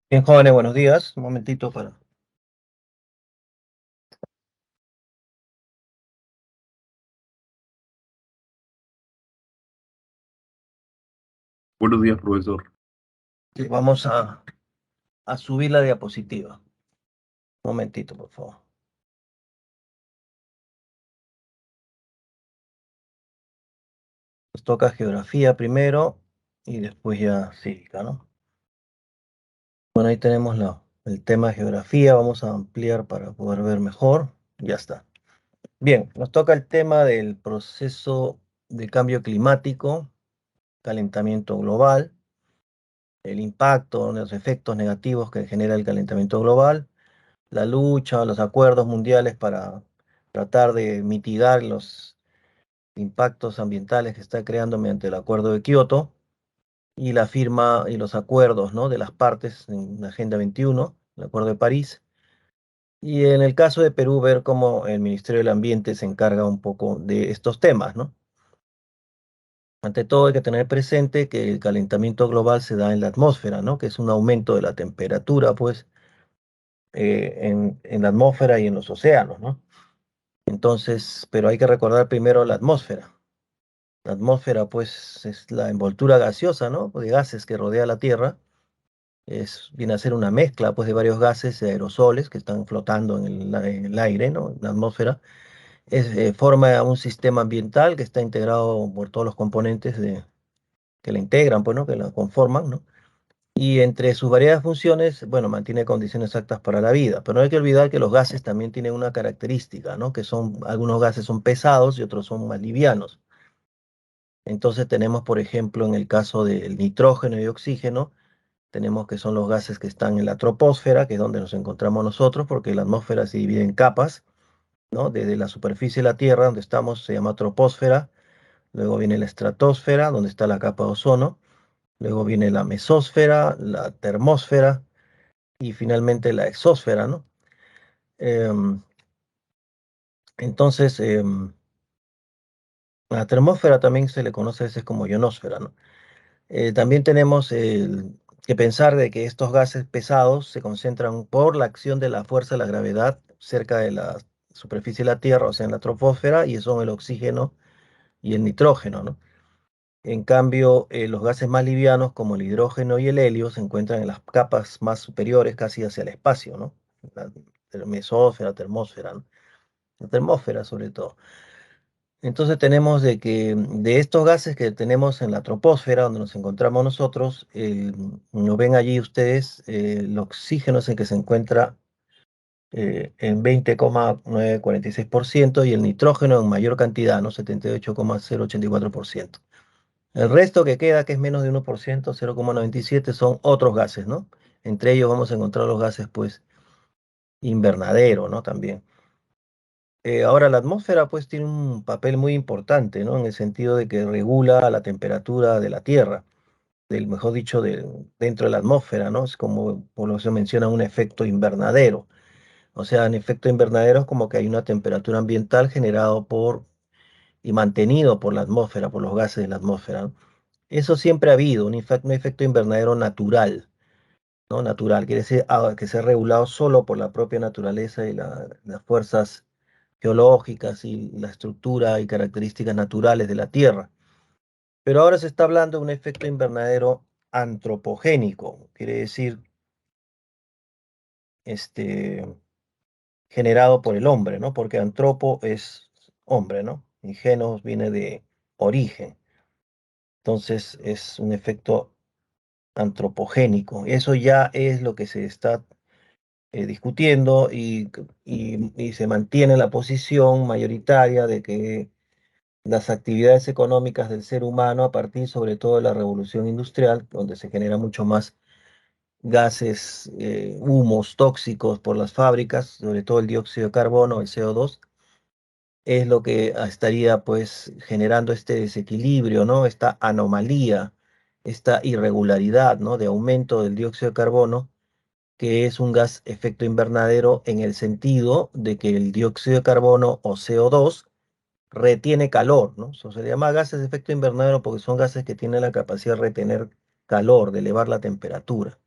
Bien, jóvenes, buenos días. Un momentito para... Buenos días, profesor. Sí, vamos a subir la diapositiva. Un momentito, por favor. Nos toca geografía primero y después ya cívica, ¿no? Bueno, ahí tenemos el tema de geografía. Vamos a ampliar para poder ver mejor. Ya está. Bien, nos toca el tema del proceso de cambio climático, calentamiento global, el impacto, los efectos negativos que genera el calentamiento global, la lucha, los acuerdos mundiales para tratar de mitigar los impactos ambientales que está creando mediante el Acuerdo de Kioto y la firma y los acuerdos, ¿no?, de las partes en la Agenda 21, el Acuerdo de París. Y en el caso de Perú, ver cómo el Ministerio del Ambiente se encarga un poco de estos temas, ¿no? Ante todo hay que tener presente que el calentamiento global se da en la atmósfera, ¿no?, que es un aumento de la temperatura, pues, en la atmósfera y en los océanos, ¿no? Entonces, pero hay que recordar primero la atmósfera. La atmósfera, pues, es la envoltura gaseosa, ¿no?, de gases que rodea la Tierra. Viene a ser una mezcla, pues, de varios gases de aerosoles que están flotando en el aire, ¿no?, en la atmósfera. Forma un sistema ambiental que está integrado por todos los componentes que la integran, pues, ¿no?, que la conforman, ¿no? Y entre sus variadas funciones, bueno, mantiene condiciones exactas para la vida. Pero no hay que olvidar que los gases también tienen una característica, ¿no?, que son, algunos gases son pesados y otros son más livianos. Entonces tenemos, por ejemplo, en el caso del nitrógeno y oxígeno, tenemos que son los gases que están en la troposfera, que es donde nos encontramos nosotros, porque la atmósfera se divide en capas, ¿no? Desde la superficie de la Tierra, donde estamos, se llama troposfera, luego viene la estratosfera, donde está la capa de ozono, luego viene la mesósfera, la termósfera y finalmente la exósfera, ¿no? Em, entonces, la termósfera también se le conoce a veces como ionosfera, ¿no? También tenemos que pensar de que estos gases pesados se concentran por la acción de la fuerza de la gravedad cerca de la superficie de la Tierra, o sea, en la troposfera, y son el oxígeno y el nitrógeno, ¿no? En cambio, los gases más livianos, como el hidrógeno y el helio, se encuentran en las capas más superiores, casi hacia el espacio, ¿no? La mesósfera, termósfera, ¿no? La termósfera, sobre todo. Entonces tenemos de que de estos gases que tenemos en la troposfera, donde nos encontramos nosotros, lo ven allí ustedes, el oxígeno es el que se encuentra en 20,946% y el nitrógeno en mayor cantidad, ¿no? 78,084%. El resto que queda, que es menos de 1%, 0,97, son otros gases, ¿no? Entre ellos vamos a encontrar los gases, pues, invernadero, ¿no? También. Ahora, la atmósfera pues tiene un papel muy importante, ¿no? En el sentido de que regula la temperatura de la Tierra, mejor dicho, dentro de la atmósfera, ¿no? Es como, por lo que se menciona, un efecto invernadero. O sea, en efecto invernadero es como que hay una temperatura ambiental generado y mantenido por la atmósfera, por los gases de la atmósfera, ¿no? Eso siempre ha habido, un efecto invernadero natural, ¿no? Natural, quiere decir que sea regulado solo por la propia naturaleza y las fuerzas geológicas y la estructura y características naturales de la Tierra. Pero ahora se está hablando de un efecto invernadero antropogénico, quiere decir, este, generado por el hombre, ¿no? Porque antropo es hombre, ¿no? Y genos viene de origen. Entonces es un efecto antropogénico. Eso ya es lo que se está discutiendo y se mantiene la posición mayoritaria de que las actividades económicas del ser humano a partir sobre todo de la revolución industrial, donde se genera mucho más gases, humos tóxicos por las fábricas, sobre todo el dióxido de carbono, el CO2, es lo que estaría pues generando este desequilibrio, ¿no? Esta anomalía, esta irregularidad, ¿no?, de aumento del dióxido de carbono, que es un gas efecto invernadero en el sentido de que el dióxido de carbono o CO2 retiene calor, ¿no? Eso se le llama gases de efecto invernadero porque son gases que tienen la capacidad de retener calor, de elevar la temperatura.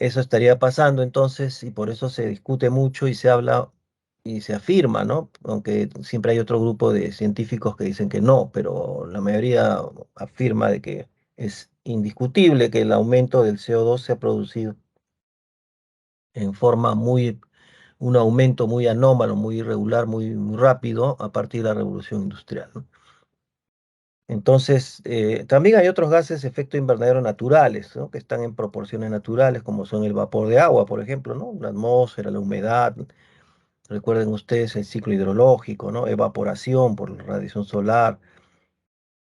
eso estaría pasando entonces, y por eso se discute mucho y se habla y se afirma, ¿no? Aunque siempre hay otro grupo de científicos que dicen que no, pero la mayoría afirma de que es indiscutible que el aumento del CO2 se ha producido en forma un aumento muy anómalo, muy irregular, muy rápido a partir de la revolución industrial, ¿no? Entonces, también hay otros gases de efecto invernadero naturales, ¿no? Que están en proporciones naturales, como son el vapor de agua, por ejemplo, ¿no? La atmósfera, la humedad. Recuerden ustedes el ciclo hidrológico, ¿no? Evaporación por la radiación solar,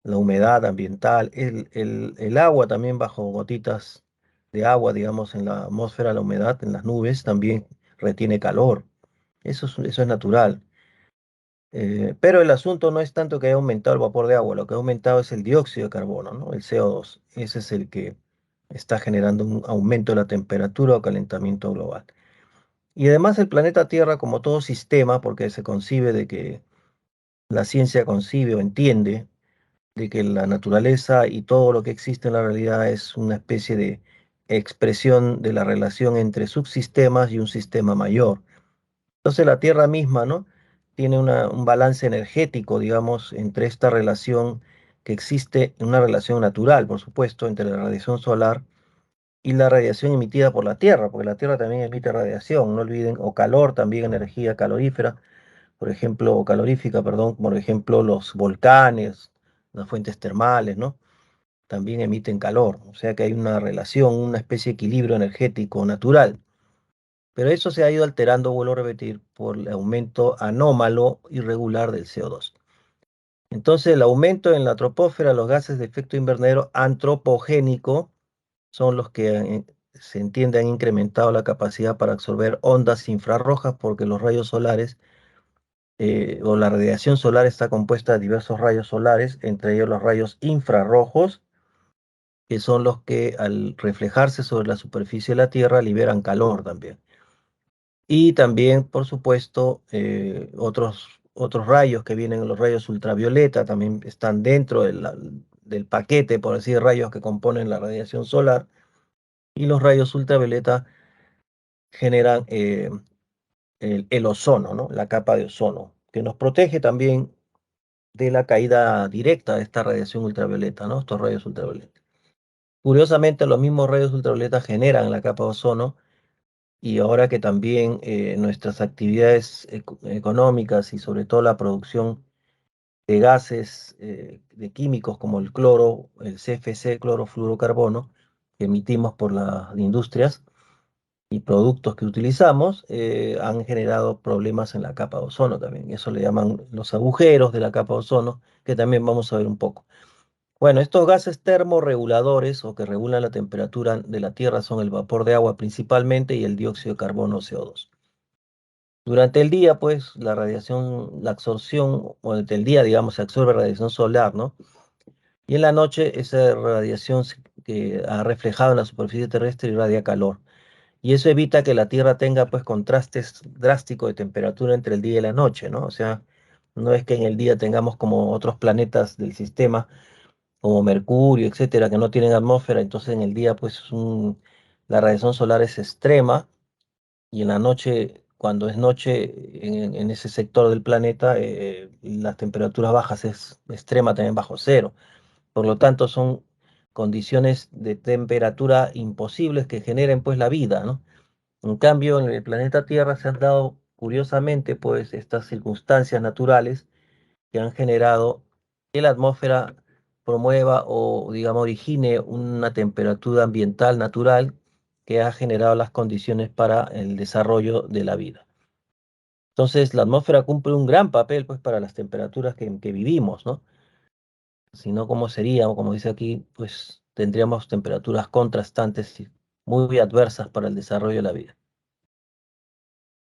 la humedad ambiental, el agua también bajo gotitas de agua, digamos, en la atmósfera, la humedad en las nubes también retiene calor. Eso es natural. Pero el asunto no es tanto que haya aumentado el vapor de agua, lo que ha aumentado es el dióxido de carbono, ¿no? El CO2. Ese es el que está generando un aumento de la temperatura o calentamiento global. Y además el planeta Tierra, como todo sistema, porque se concibe de que la ciencia concibe o entiende de que la naturaleza y todo lo que existe en la realidad es una especie de expresión de la relación entre subsistemas y un sistema mayor. Entonces la Tierra misma, ¿no? Tiene un balance energético, digamos, entre esta relación que existe, una relación natural, por supuesto, entre la radiación solar y la radiación emitida por la Tierra, porque la Tierra también emite radiación, no olviden, o calor, también energía calorífera, por ejemplo, o calorífica, perdón, por ejemplo, los volcanes, las fuentes termales, ¿no? También emiten calor, o sea que hay una relación, una especie de equilibrio energético natural. Pero eso se ha ido alterando, vuelvo a repetir, por el aumento anómalo irregular del CO2. Entonces, el aumento en la troposfera, los gases de efecto invernadero antropogénico, son los que se entiende han incrementado la capacidad para absorber ondas infrarrojas, porque los rayos solares o la radiación solar está compuesta de diversos rayos solares, entre ellos los rayos infrarrojos, que son los que al reflejarse sobre la superficie de la Tierra liberan calor también. Y también, por supuesto, otros rayos que vienen, los rayos ultravioleta, también están dentro del paquete, por así de rayos que componen la radiación solar. Y los rayos ultravioleta generan el ozono, ¿no? La capa de ozono, que nos protege también de la caída directa de esta radiación ultravioleta, ¿no? Estos rayos ultravioleta. Curiosamente, los mismos rayos ultravioleta generan la capa de ozono. Y ahora que también nuestras actividades económicas y sobre todo la producción de gases, de químicos como el cloro, el CFC, clorofluorocarbono, que emitimos por las industrias y productos que utilizamos, han generado problemas en la capa de ozono también. Eso le llaman los agujeros de la capa de ozono, que también vamos a ver un poco. Bueno, estos gases termorreguladores o que regulan la temperatura de la Tierra son el vapor de agua principalmente y el dióxido de carbono CO2. Durante el día, pues, la radiación, la absorción, o durante el día, digamos, se absorbe radiación solar, ¿no? Y en la noche esa radiación que ha reflejado en la superficie terrestre irradia calor. Y eso evita que la Tierra tenga, pues, contrastes drásticos de temperatura entre el día y la noche, ¿no? O sea, no es que en el día tengamos como otros planetas del sistema, como Mercurio, etcétera, que no tienen atmósfera, entonces en el día, pues, la radiación solar es extrema y en la noche, cuando es noche en ese sector del planeta, las temperaturas bajas es extrema también bajo cero. Por lo tanto, son condiciones de temperatura imposibles que generen pues la vida, ¿no? En cambio, en el planeta Tierra se han dado curiosamente pues estas circunstancias naturales que han generado que la atmósfera promueva o, digamos, origine una temperatura ambiental natural que ha generado las condiciones para el desarrollo de la vida. Entonces, la atmósfera cumple un gran papel, pues, para las temperaturas que vivimos, ¿no? Si no, ¿cómo sería? O como dice aquí, pues, tendríamos temperaturas contrastantes y muy adversas para el desarrollo de la vida.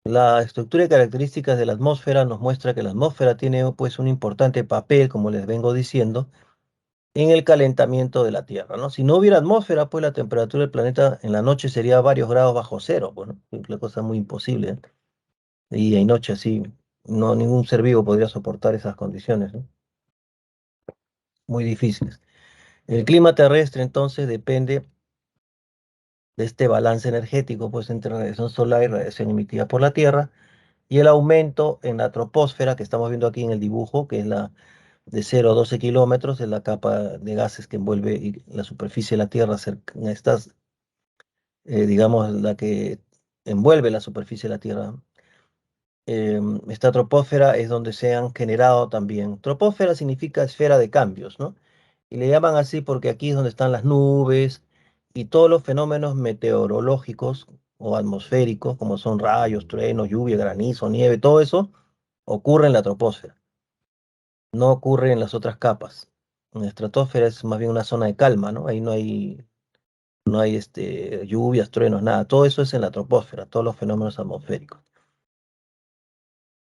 La estructura y características de la atmósfera nos muestra que la atmósfera tiene, pues, un importante papel, como les vengo diciendo, en el calentamiento de la Tierra, ¿no? Si no hubiera atmósfera, pues la temperatura del planeta en la noche sería varios grados bajo cero, bueno, es una cosa muy imposible, ¿eh? Día y noche así, no, ningún ser vivo podría soportar esas condiciones, ¿no? Muy difíciles. El clima terrestre entonces depende de este balance energético, pues entre radiación solar y radiación emitida por la Tierra, y el aumento en la troposfera que estamos viendo aquí en el dibujo, que es la de 0 a 12 kilómetros, es la capa de gases que envuelve la superficie de la Tierra, estas, digamos, la que envuelve la superficie de la Tierra. Esta troposfera es donde se han generado también. Troposfera significa esfera de cambios, ¿no? Y le llaman así porque aquí es donde están las nubes y todos los fenómenos meteorológicos o atmosféricos, como son rayos, truenos, lluvia, granizo, nieve, todo eso ocurre en la troposfera, no ocurre en las otras capas. En la estratosfera es más bien una zona de calma, ¿no? Ahí no hay lluvias, truenos, nada. Todo eso es en la troposfera, todos los fenómenos atmosféricos.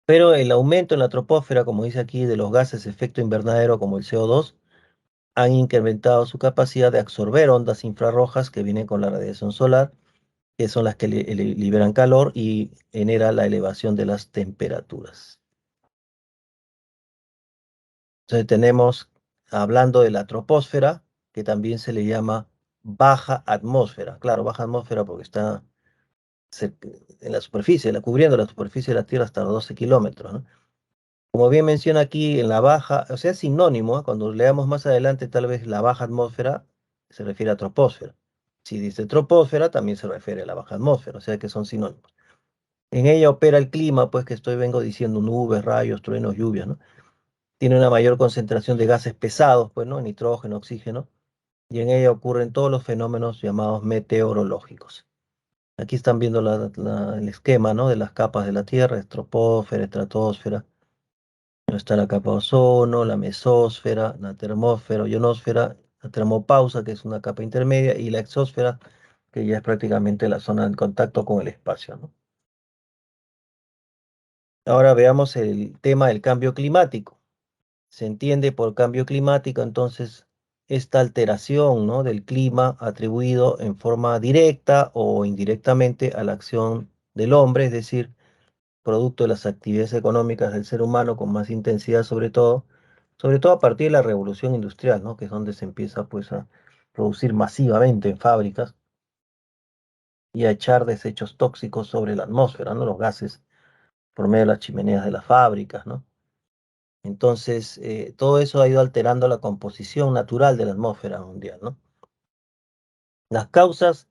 Pero el aumento en la troposfera, como dice aquí, de los gases de efecto invernadero como el CO2, han incrementado su capacidad de absorber ondas infrarrojas que vienen con la radiación solar, que son las que liberan calor y genera la elevación de las temperaturas. Entonces tenemos, hablando de la troposfera, que también se le llama baja atmósfera. Claro, baja atmósfera porque está en la superficie, cubriendo la superficie de la Tierra hasta los 12 kilómetros, ¿no? Como bien menciona aquí, en la baja, o sea, es sinónimo, ¿eh? Cuando leamos más adelante, tal vez la baja atmósfera se refiere a troposfera. Si dice troposfera, también se refiere a la baja atmósfera, o sea que son sinónimos. En ella opera el clima, pues que vengo diciendo, nubes, rayos, truenos, lluvias, ¿no? Tiene una mayor concentración de gases pesados, pues, ¿no? Nitrógeno, oxígeno, y en ella ocurren todos los fenómenos llamados meteorológicos. Aquí están viendo el esquema, ¿no? De las capas de la Tierra, troposfera, estratosfera. Está la capa de ozono, la mesósfera, la termósfera, ionosfera, la termopausa, que es una capa intermedia, y la exósfera, que ya es prácticamente la zona de contacto con el espacio, ¿no? Ahora veamos el tema del cambio climático. Se entiende por cambio climático, entonces, esta alteración, ¿no? del clima atribuido en forma directa o indirectamente a la acción del hombre, es decir, producto de las actividades económicas del ser humano con más intensidad sobre todo a partir de la revolución industrial, ¿no? Que es donde se empieza pues a producir masivamente en fábricas y a echar desechos tóxicos sobre la atmósfera, ¿no? Los gases por medio de las chimeneas de las fábricas, ¿no? Entonces, todo eso ha ido alterando la composición natural de la atmósfera mundial, ¿no? Las causas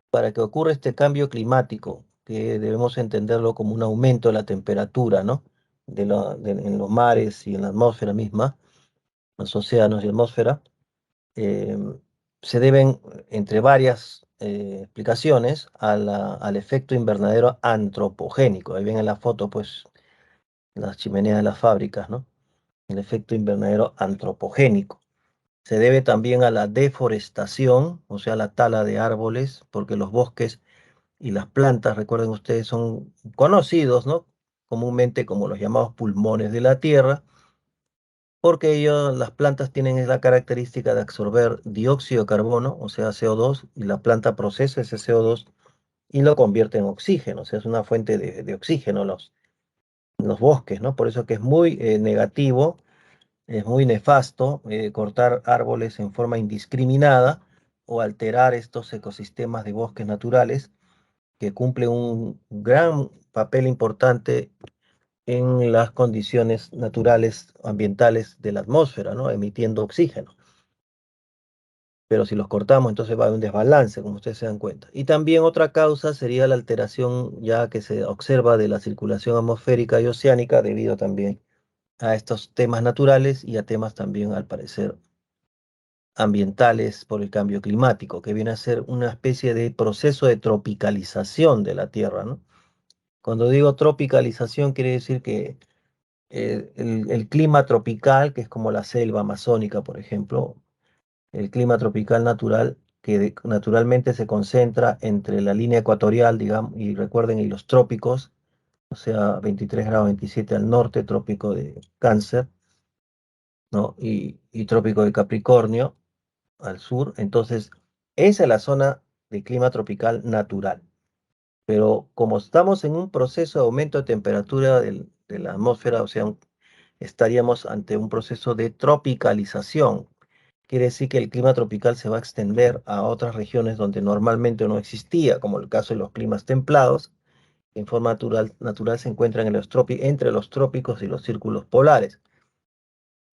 para que ocurra este cambio climático, que debemos entenderlo como un aumento de la temperatura, ¿no? En los mares y en la atmósfera misma, los océanos y la atmósfera, eh, se deben, entre varias explicaciones, al efecto invernadero antropogénico. Ahí ven en la foto, pues, las chimeneas de las fábricas, ¿no? El efecto invernadero antropogénico. Se debe también a la deforestación, o sea, la tala de árboles, porque los bosques y las plantas, recuerden ustedes, son conocidos, ¿no? Comúnmente como los llamados pulmones de la tierra, porque las plantas tienen la característica de absorber dióxido de carbono, o sea, CO2, y la planta procesa ese CO2 y lo convierte en oxígeno, o sea, es una fuente de oxígeno los bosques, ¿no? Por eso que es muy negativo, es muy nefasto cortar árboles en forma indiscriminada o alterar estos ecosistemas de bosques naturales que cumple un gran papel importante en las condiciones naturales ambientales de la atmósfera, ¿no? Emitiendo oxígeno. Pero si los cortamos, entonces va a haber un desbalance, como ustedes se dan cuenta. Y también otra causa sería la alteración ya que se observa de la circulación atmosférica y oceánica debido también a estos temas naturales y a temas también, al parecer, ambientales por el cambio climático, que viene a ser una especie de proceso de tropicalización de la Tierra, ¿no? Cuando digo tropicalización, quiere decir que el clima tropical, que es como la selva amazónica, por ejemplo, el clima tropical natural, que naturalmente se concentra entre la línea ecuatorial, digamos, y recuerden, y los trópicos, o sea, 23 grados 27 al norte, trópico de Cáncer, ¿no? Y trópico de Capricornio al sur. Entonces, esa es la zona de clima tropical natural. Pero como estamos en un proceso de aumento de temperatura de la atmósfera, o sea, estaríamos ante un proceso de tropicalización, quiere decir que el clima tropical se va a extender a otras regiones donde normalmente no existía, como el caso de los climas templados, que en forma natural se encuentran en entre los trópicos y los círculos polares.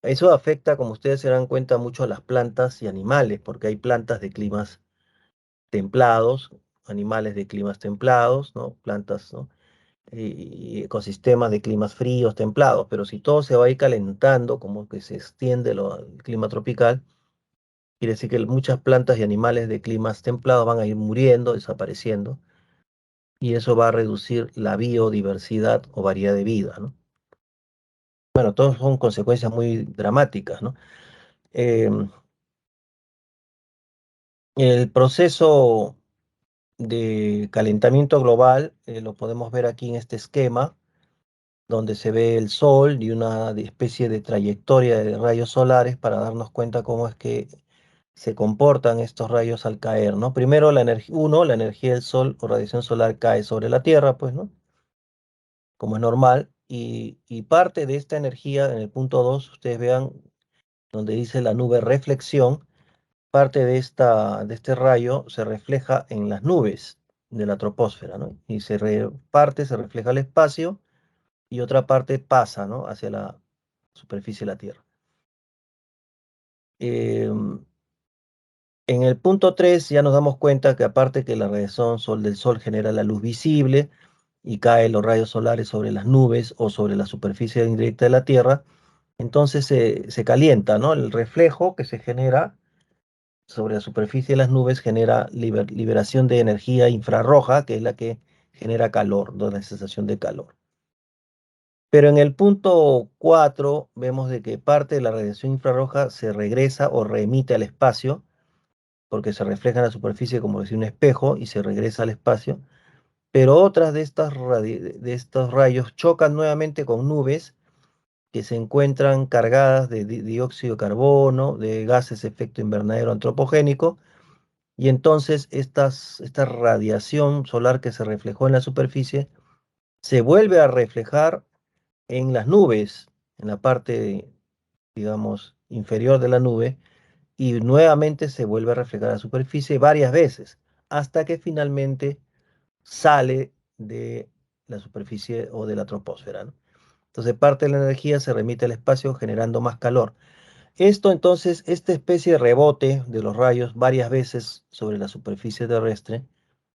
Eso afecta, como ustedes se dan cuenta, mucho a las plantas y animales, porque hay plantas de climas templados, animales de climas templados, ¿no? Plantas, ¿no? Y ecosistemas de climas fríos, templados, pero si todo se va a ir calentando, como que se extiende el clima tropical, quiere decir que muchas plantas y animales de climas templados van a ir muriendo, desapareciendo, y eso va a reducir la biodiversidad o variedad de vida, ¿no? Bueno, todos son consecuencias muy dramáticas, ¿no? Em, el proceso de calentamiento global lo podemos ver aquí en este esquema, donde se ve el Sol y una especie de trayectoria de rayos solares para darnos cuenta cómo es que se comportan estos rayos al caer, ¿no? Primero, la energía del Sol o radiación solar cae sobre la Tierra, pues, ¿no? Como es normal, y parte de esta energía, en el punto 2 ustedes vean donde dice la nube reflexión, parte de este rayo se refleja en las nubes de la troposfera, ¿no? Y parte se refleja al espacio y otra parte pasa, ¿no? Hacia la superficie de la Tierra. Em, en el punto 3 ya nos damos cuenta que aparte que la radiación del Sol genera la luz visible y caen los rayos solares sobre las nubes o sobre la superficie indirecta de la Tierra, entonces se calienta, ¿no? El reflejo que se genera sobre la superficie de las nubes genera liberación de energía infrarroja, que es la que genera calor, ¿no? La sensación de calor. Pero en el punto 4 vemos de que parte de la radiación infrarroja se regresa o reemite al espacio, porque se refleja en la superficie como decir un espejo y se regresa al espacio, pero otras de estos rayos chocan nuevamente con nubes que se encuentran cargadas de dióxido de carbono, de gases de efecto invernadero antropogénico, y entonces esta radiación solar que se reflejó en la superficie se vuelve a reflejar en las nubes, en la parte, digamos, inferior de la nube, y nuevamente se vuelve a reflejar a la superficie varias veces, hasta que finalmente sale de la superficie o de la troposfera, ¿no? Entonces parte de la energía se remite al espacio generando más calor. Esto entonces, esta especie de rebote de los rayos varias veces sobre la superficie terrestre,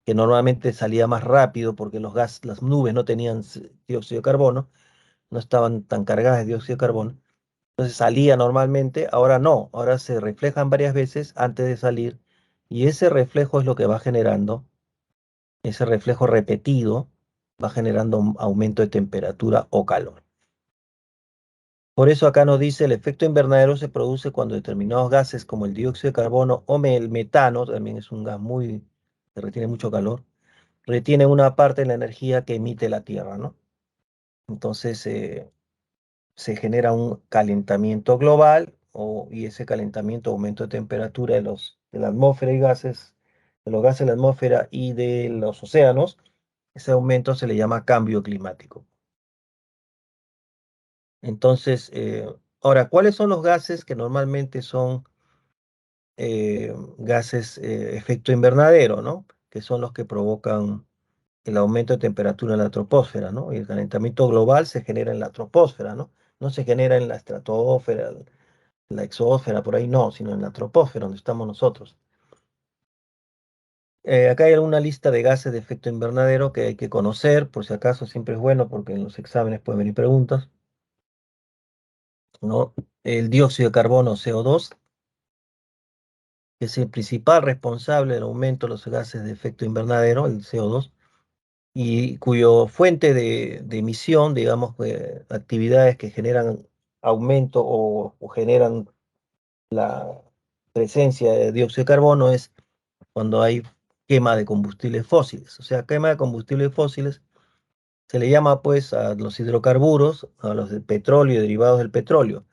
que normalmente salía más rápido porque las nubes no tenían dióxido de carbono, no estaban tan cargadas de dióxido de carbono, entonces salía normalmente, ahora no, ahora se reflejan varias veces antes de salir y ese reflejo es lo que va generando, ese reflejo repetido va generando un aumento de temperatura o calor. Por eso acá nos dice el efecto invernadero se produce cuando determinados gases como el dióxido de carbono o el metano, también es un gas que retiene mucho calor, retienen una parte de la energía que emite la Tierra, ¿no? Entonces, se genera un calentamiento global y ese calentamiento, aumento de temperatura de la atmósfera y gases, de los gases de la atmósfera y de los océanos, ese aumento se le llama cambio climático. Entonces, ahora, ¿cuáles son los gases que normalmente son gases efecto invernadero, ¿no? Que son los que provocan el aumento de temperatura en la troposfera, ¿no? Y el calentamiento global se genera en la troposfera, ¿no? No se genera en la estratosfera, la exósfera, por ahí no, sino en la troposfera, donde estamos nosotros. Acá hay una lista de gases de efecto invernadero que hay que conocer, por si acaso siempre es bueno, porque en los exámenes pueden venir preguntas, ¿no? El dióxido de carbono, CO2, que es el principal responsable del aumento de los gases de efecto invernadero, el CO2, y cuyo fuente de emisión, digamos, actividades que generan aumento o generan la presencia de dióxido de carbono es cuando hay quema de combustibles fósiles. O sea, quema de combustibles fósiles se le llama pues a los hidrocarburos, a los del petróleo y derivados del petróleo,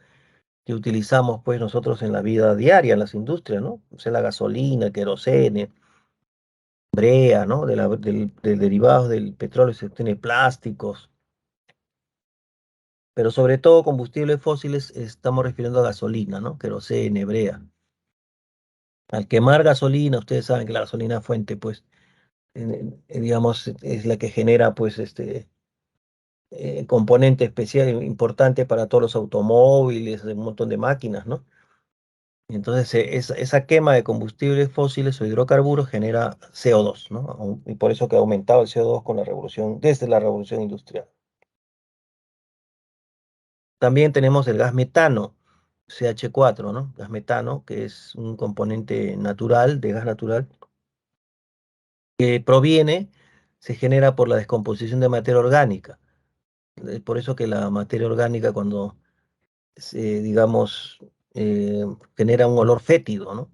que utilizamos pues nosotros en la vida diaria, en las industrias, ¿no? O sea, la gasolina, el querosene, brea, ¿no? Del derivados del petróleo se obtiene plásticos, pero sobre todo combustibles fósiles estamos refiriendo a gasolina, ¿no? Querosene, brea. Al quemar gasolina, ustedes saben que la gasolina fuente, pues, digamos, es la que genera, pues, componente especial importante para todos los automóviles, un montón de máquinas, ¿no? Y entonces, esa quema de combustibles fósiles o hidrocarburos genera CO2, ¿no? Y por eso que ha aumentado el CO2 con la revolución, desde la revolución industrial. También tenemos el gas metano, CH4, ¿no? Gas metano, que es un componente natural, de gas natural, que se genera por la descomposición de materia orgánica. Por eso que la materia orgánica cuando digamos, genera un olor fétido, ¿no?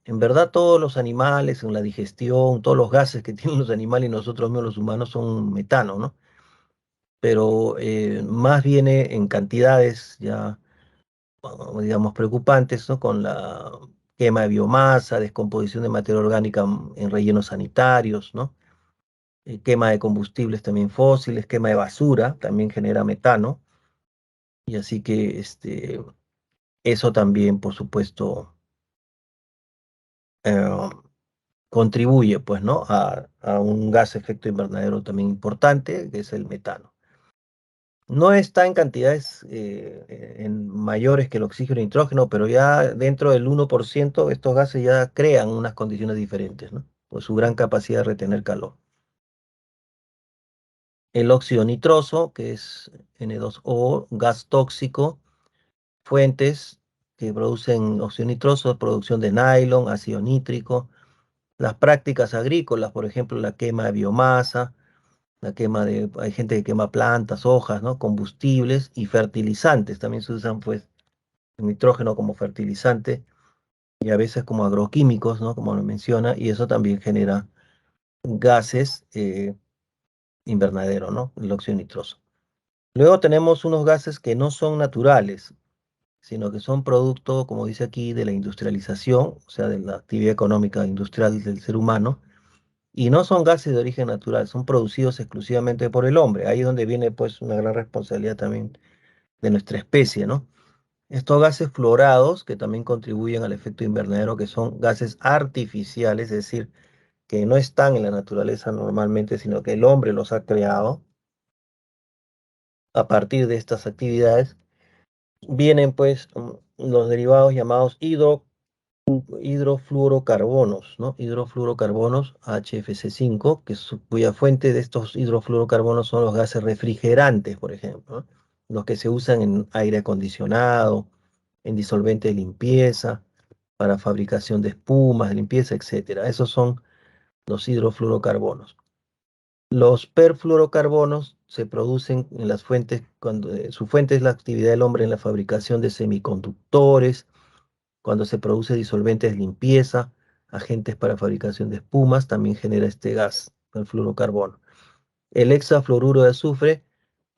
En verdad todos los animales, en la digestión, todos los gases que tienen los animales y nosotros mismos los humanos son metano, ¿no? Pero más viene en cantidades ya, digamos, preocupantes, ¿no? Con la quema de biomasa, descomposición de materia orgánica en rellenos sanitarios, ¿no? Quema de combustibles también fósiles, quema de basura, también genera metano. Y así que eso también, por supuesto, eh, contribuye, pues, ¿no? A un gas efecto invernadero también importante, que es el metano. No está en cantidades en mayores que el oxígeno y nitrógeno, pero ya dentro del 1% estos gases ya crean unas condiciones diferentes, ¿no? Por su gran capacidad de retener calor. El óxido nitroso, que es N2O, gas tóxico, fuentes que producen óxido nitroso, producción de nylon, ácido nítrico, las prácticas agrícolas, por ejemplo, la quema de biomasa, hay gente que quema plantas, hojas, ¿no? Combustibles y fertilizantes, también se usan pues el nitrógeno como fertilizante y a veces como agroquímicos, ¿no? Como lo menciona, y eso también genera gases invernadero, ¿no? El óxido nitroso. Luego tenemos unos gases que no son naturales, sino que son producto, como dice aquí, de la industrialización, o sea, de la actividad económica industrial del ser humano, y no son gases de origen natural, son producidos exclusivamente por el hombre. Ahí es donde viene pues una gran responsabilidad también de nuestra especie, ¿no? Estos gases fluorados, que también contribuyen al efecto invernadero, que son gases artificiales, es decir, que no están en la naturaleza normalmente, sino que el hombre los ha creado a partir de estas actividades, vienen pues los derivados llamados hidrofluorocarbonos, ¿no? Hidrofluorocarbonos, HFC5, cuya fuente de estos hidrofluorocarbonos son los gases refrigerantes, por ejemplo, ¿no? Los que se usan en aire acondicionado, en disolvente de limpieza, para fabricación de espumas, de limpieza, etcétera. Esos son los hidrofluorocarbonos. Los perfluorocarbonos se producen en las fuentes, cuando su fuente es la actividad del hombre en la fabricación de semiconductores, cuando se produce disolventes de limpieza, agentes para fabricación de espumas, también genera este gas, el fluorocarbono. El hexafluoruro de azufre,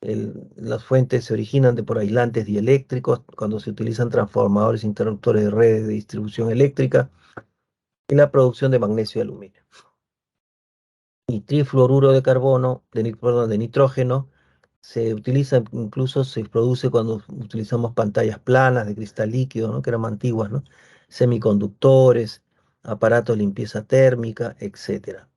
las fuentes se originan por aislantes dieléctricos, cuando se utilizan transformadores e interruptores de redes de distribución eléctrica, y la producción de magnesio y aluminio. Y trifluoruro de carbono, perdón, de nitrógeno, se utiliza, incluso se produce cuando utilizamos pantallas planas de cristal líquido, ¿no? Que eran antiguas, ¿no? Semiconductores, aparatos de limpieza térmica, etcétera.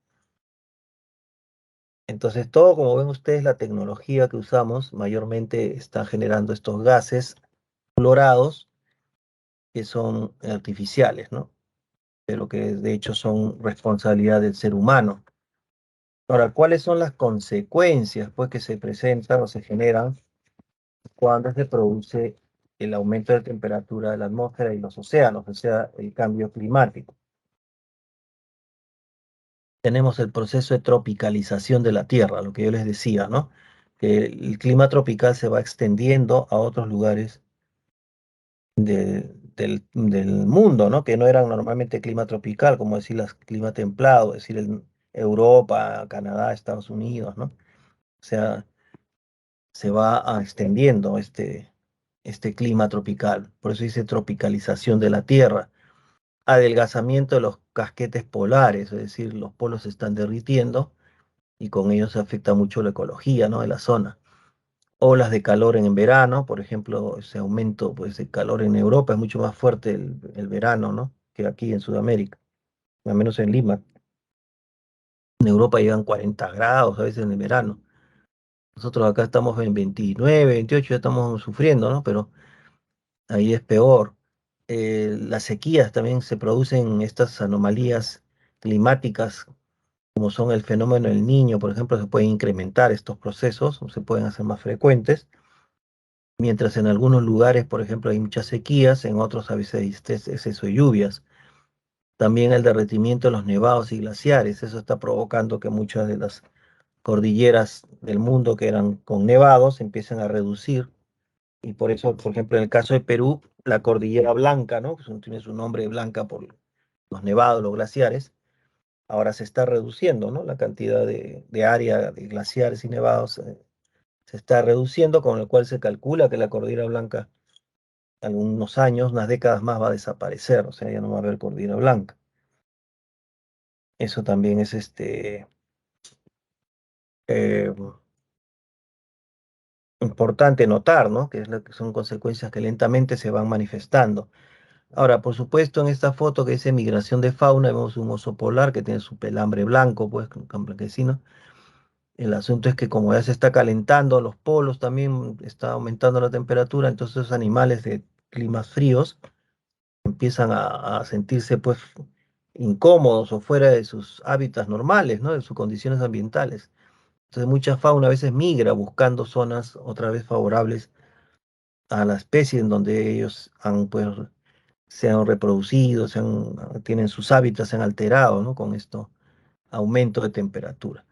Entonces, todo, como ven ustedes, la tecnología que usamos mayormente está generando estos gases fluorados que son artificiales, ¿no? Pero que de hecho son responsabilidad del ser humano. Ahora, ¿cuáles son las consecuencias, pues, que se presentan o se generan cuando se produce el aumento de temperatura de la atmósfera y los océanos, o sea, el cambio climático? Tenemos el proceso de tropicalización de la Tierra, lo que yo les decía, ¿no? Que el clima tropical se va extendiendo a otros lugares del mundo, ¿no? Que no eran normalmente clima tropical, como decir el clima templado, es decir, Europa, Canadá, Estados Unidos, ¿no? O sea, se va extendiendo este clima tropical. Por eso dice tropicalización de la Tierra. Adelgazamiento de los casquetes polares, es decir, los polos se están derritiendo y con ello se afecta mucho la ecología, ¿no? De la zona. Olas de calor en verano, por ejemplo, ese aumento pues, de calor en Europa es mucho más fuerte el verano, ¿no? que aquí en Sudamérica, al menos en Lima. En Europa llegan 40 grados a veces en el verano. Nosotros acá estamos en 29, 28, ya estamos sufriendo, ¿no? Pero ahí es peor. Las sequías también se producen estas anomalías climáticas, como son el fenómeno del Niño, por ejemplo, se pueden incrementar estos procesos, o se pueden hacer más frecuentes, mientras en algunos lugares, por ejemplo, hay muchas sequías, en otros a veces hay exceso de lluvias. También el derretimiento de los nevados y glaciares, eso está provocando que muchas de las cordilleras del mundo que eran con nevados empiezan a reducir. Y por eso, por ejemplo, en el caso de Perú, la cordillera Blanca, ¿no? Que tiene su nombre Blanca por los nevados, los glaciares, ahora se está reduciendo, ¿no? La cantidad de área de glaciares y nevados se está reduciendo, con lo cual se calcula que la cordillera Blanca, algunos años, unas décadas más, va a desaparecer, o sea, ya no va a haber cordillera Blanca. Eso también es eh, importante notar, ¿no? Que son consecuencias que lentamente se van manifestando. Ahora, por supuesto, en esta foto que dice migración de fauna, vemos un oso polar que tiene su pelambre blanco, pues, con blanquecino. El asunto es que como ya se está calentando los polos, también está aumentando la temperatura, entonces los animales de climas fríos empiezan a sentirse, pues, incómodos o fuera de sus hábitats normales, ¿no? De sus condiciones ambientales. Entonces, mucha fauna a veces migra buscando zonas otra vez favorables a la especie en donde ellos han, pues, se han reproducido, tienen sus hábitats, se han alterado, ¿no? Con esto, aumento de temperatura.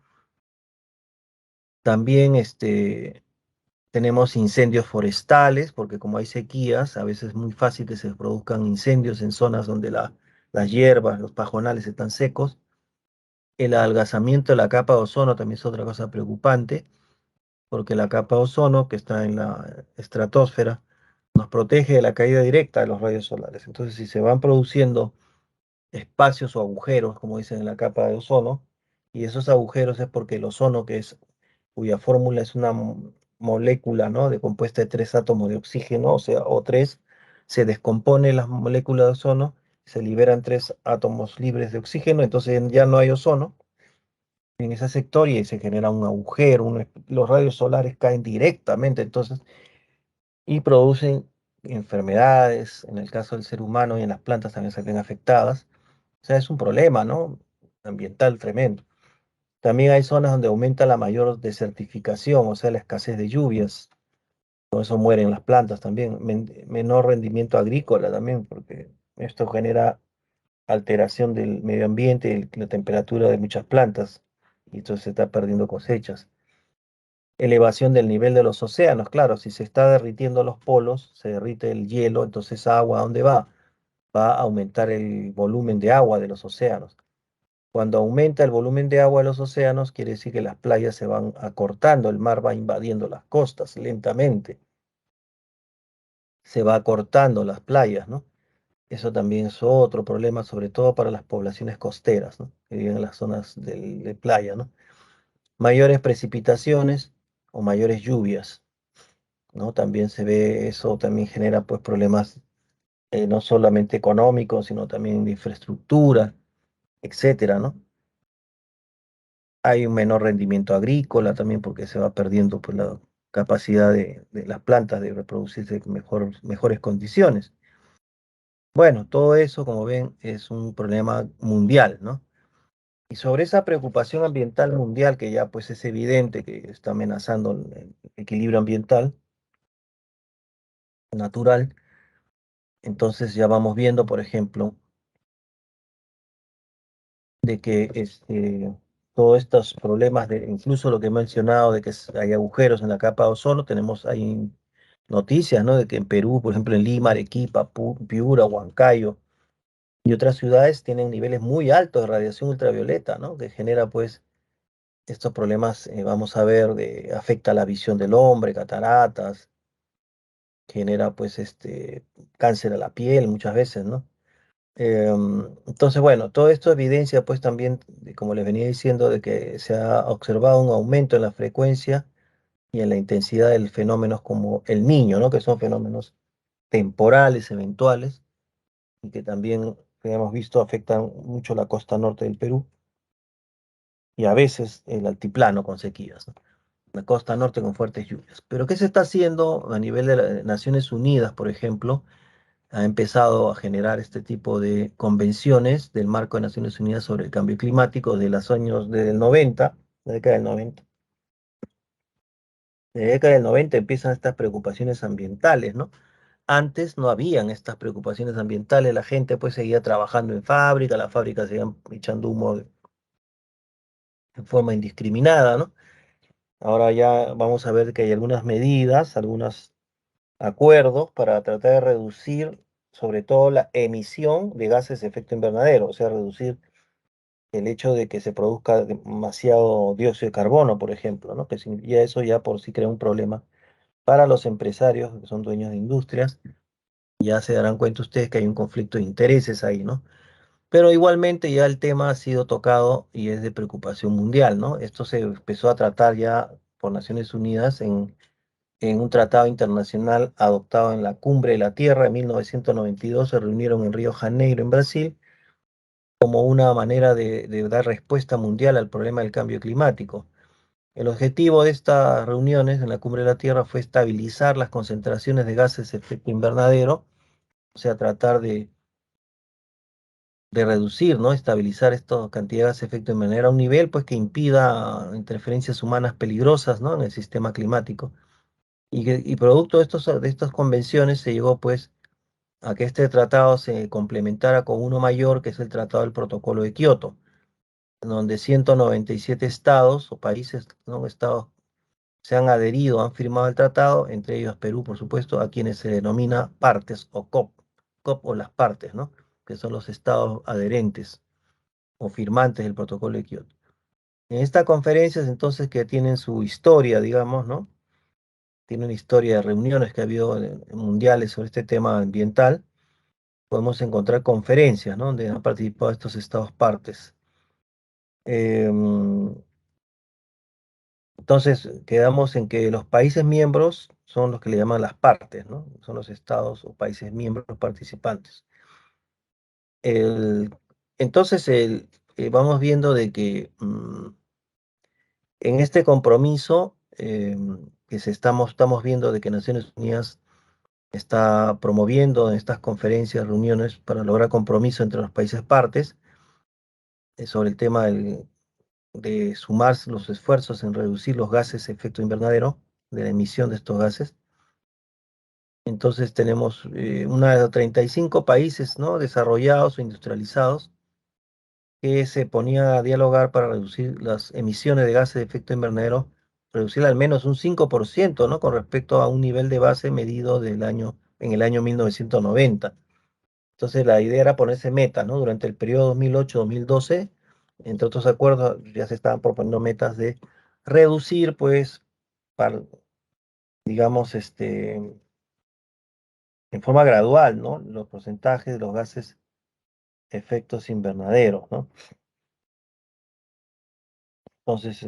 También tenemos incendios forestales, porque como hay sequías, a veces es muy fácil que se produzcan incendios en zonas donde las hierbas, los pajonales están secos. El adelgazamiento de la capa de ozono también es otra cosa preocupante, porque la capa de ozono que está en la estratosfera nos protege de la caída directa de los rayos solares. Entonces, si se van produciendo espacios o agujeros, como dicen en la capa de ozono, y esos agujeros es porque el ozono, cuya fórmula es una molécula, ¿no? De compuesta de tres átomos de oxígeno, o sea, O3, se descompone las moléculas de ozono, se liberan tres átomos libres de oxígeno, entonces ya no hay ozono en ese sector y se genera un agujero, los rayos solares caen directamente, entonces, y producen enfermedades, en el caso del ser humano y en las plantas también se ven afectadas. O sea, es un problema, ¿no? Ambiental tremendo. También hay zonas donde aumenta la mayor desertificación, o sea, la escasez de lluvias. Con eso mueren las plantas también. Menor rendimiento agrícola también, porque esto genera alteración del medio ambiente, la temperatura de muchas plantas, y entonces se está perdiendo cosechas. Elevación del nivel de los océanos, claro, si se está derritiendo los polos, se derrite el hielo, entonces agua, ¿a dónde va? Va a aumentar el volumen de agua de los océanos. Cuando aumenta el volumen de agua de los océanos, quiere decir que las playas se van acortando, el mar va invadiendo las costas lentamente, se va acortando las playas, ¿no? Eso también es otro problema, sobre todo para las poblaciones costeras, ¿no? Que viven en las zonas de playa, ¿no? Mayores precipitaciones o mayores lluvias, ¿no? También se ve, eso también genera pues problemas no solamente económicos, sino también de infraestructura, etcétera, ¿no? Hay un menor rendimiento agrícola también porque se va perdiendo pues, la capacidad de las plantas de reproducirse en mejores condiciones. Bueno, todo eso, como ven, es un problema mundial, ¿no? Y sobre esa preocupación ambiental mundial, que ya pues es evidente que está amenazando el equilibrio ambiental natural, entonces ya vamos viendo, por ejemplo, de que todos estos problemas, incluso lo que he mencionado, de que hay agujeros en la capa de ozono, hay noticias, ¿no? De que en Perú, por ejemplo, en Lima, Arequipa, Piura, Huancayo y otras ciudades tienen niveles muy altos de radiación ultravioleta, ¿no? Que genera, pues, estos problemas, vamos a ver, afecta la visión del hombre, cataratas, genera, pues, cáncer a la piel muchas veces, ¿no? Entonces, bueno, todo esto evidencia pues también, como les venía diciendo, de que se ha observado un aumento en la frecuencia y en la intensidad de fenómenos como el Niño, ¿no? Que son fenómenos temporales, eventuales, y que también que hemos visto afectan mucho la costa norte del Perú y a veces el altiplano con sequías, ¿no? La costa norte con fuertes lluvias. Pero ¿qué se está haciendo a nivel de Naciones Unidas, por ejemplo? Ha empezado a generar este tipo de convenciones del marco de Naciones Unidas sobre el cambio climático de los años del 90, la década del 90. De la década del 90 empiezan estas preocupaciones ambientales, ¿no? Antes no habían estas preocupaciones ambientales, la gente pues seguía trabajando en fábrica, las fábricas seguían echando humo en forma indiscriminada, ¿no? Ahora ya vamos a ver que hay algunas medidas, algunos acuerdos para tratar de reducir sobre todo la emisión de gases de efecto invernadero, o sea, reducir el hecho de que se produzca demasiado dióxido de carbono, por ejemplo, ¿no? Que ya eso ya por sí crea un problema para los empresarios que son dueños de industrias. Ya se darán cuenta ustedes que hay un conflicto de intereses ahí, ¿no? Pero igualmente ya el tema ha sido tocado y es de preocupación mundial, ¿no? Esto se empezó a tratar ya por Naciones Unidas en un tratado internacional adoptado en la Cumbre de la Tierra en 1992. Se reunieron en Río Janeiro, en Brasil, como una manera de dar respuesta mundial al problema del cambio climático. El objetivo de estas reuniones en la Cumbre de la Tierra fue estabilizar las concentraciones de gases de efecto invernadero, o sea, tratar de reducir, ¿no? Estabilizar esta cantidad de gases de efecto invernadero a un nivel pues, que impida interferencias humanas peligrosas, ¿no? En el sistema climático. Y producto de estas convenciones se llegó pues a que este tratado se complementara con uno mayor, que es el Tratado del Protocolo de Kioto, donde 197 estados o países, ¿no? Estados se han adherido, han firmado el tratado, entre ellos Perú, por supuesto, a quienes se denomina partes o COP o las partes, ¿no? Que son los estados adherentes o firmantes del Protocolo de Kioto. En estas conferencias, entonces, que tienen su historia, digamos, ¿no? Tienen una historia de reuniones que ha habido mundiales sobre este tema ambiental. Podemos encontrar conferencias, ¿no? Donde han participado estos estados partes. Em, entonces, quedamos en que los países miembros son los que le llaman las partes, ¿no? Son los estados o países miembros participantes. El, entonces, vamos viendo de que en este compromiso que estamos viendo de que Naciones Unidas está promoviendo en estas conferencias, reuniones para lograr compromiso entre los países partes sobre el tema de sumar los esfuerzos en reducir los gases de efecto invernadero, de la emisión de estos gases. Entonces tenemos unos 35 países, ¿no? Desarrollados o industrializados que se ponía a dialogar para reducir las emisiones de gases de efecto invernadero, reducir al menos un 5%, ¿no? Con respecto a un nivel de base medido en el año 1990. Entonces la idea era ponerse metas, ¿no? Durante el periodo 2008-2012, entre otros acuerdos, ya se estaban proponiendo metas de reducir, pues, digamos, en forma gradual, ¿no? Los porcentajes de los gases efectos invernaderos, ¿no? Entonces,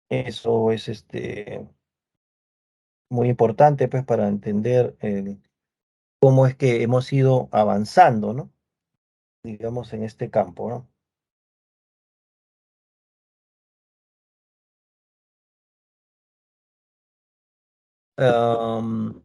eso es muy importante, pues, para entender cómo es que hemos ido avanzando, ¿no? Digamos, en este campo, ¿no? Am,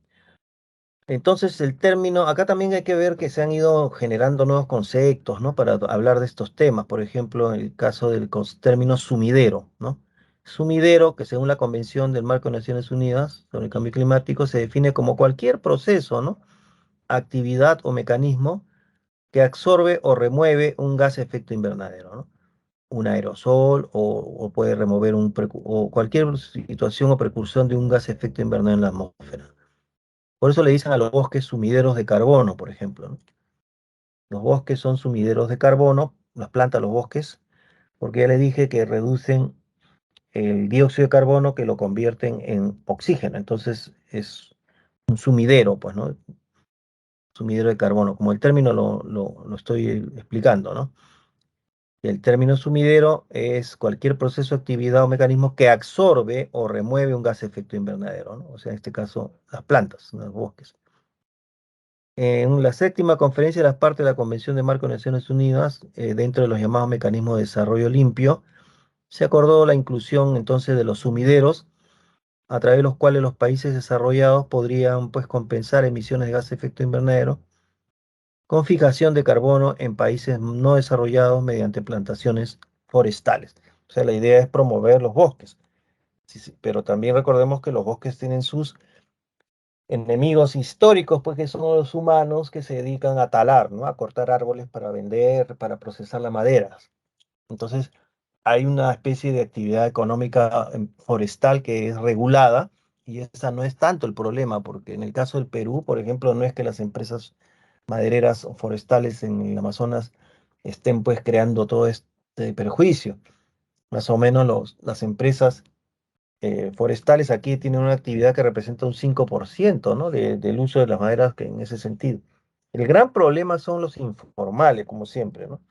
entonces, el término, acá también hay que ver que se han ido generando nuevos conceptos, ¿no? Para hablar de estos temas. Por ejemplo, en el caso del término sumidero, ¿no? Sumidero, que según la Convención del Marco de Naciones Unidas sobre el Cambio Climático, se define como cualquier proceso, ¿no? Actividad o mecanismo que absorbe o remueve un gas de efecto invernadero, ¿no? Un aerosol o puede remover o cualquier situación o precursión de un gas de efecto invernadero en la atmósfera. Por eso le dicen a los bosques sumideros de carbono, por ejemplo, ¿no? Los bosques son sumideros de carbono, las plantas, los bosques, porque ya les dije que reducen el dióxido de carbono que lo convierten en oxígeno. Entonces es un sumidero, pues, ¿no? Sumidero de carbono, como el término lo estoy explicando, ¿no? El término sumidero es cualquier proceso, actividad o mecanismo que absorbe o remueve un gas de efecto invernadero, ¿no? O sea, en este caso, las plantas, los bosques. En la séptima conferencia de las partes de la Convención de Marco de Naciones Unidas, dentro de los llamados mecanismos de desarrollo limpio, se acordó la inclusión entonces de los sumideros, a través de los cuales los países desarrollados podrían pues compensar emisiones de gases de efecto invernadero con fijación de carbono en países no desarrollados mediante plantaciones forestales. O sea, la idea es promover los bosques. Sí, sí, pero también recordemos que los bosques tienen sus enemigos históricos, pues que son los humanos que se dedican a talar, ¿no? A cortar árboles para vender, para procesar la madera. Entonces, hay una especie de actividad económica forestal que es regulada y esa no es tanto el problema, porque en el caso del Perú, por ejemplo, no es que las empresas madereras o forestales en el Amazonas estén pues creando todo este perjuicio. Más o menos las empresas forestales aquí tienen una actividad que representa un 5%, ¿no? Del uso de las maderas que en ese sentido. El gran problema son los informales, como siempre, ¿no?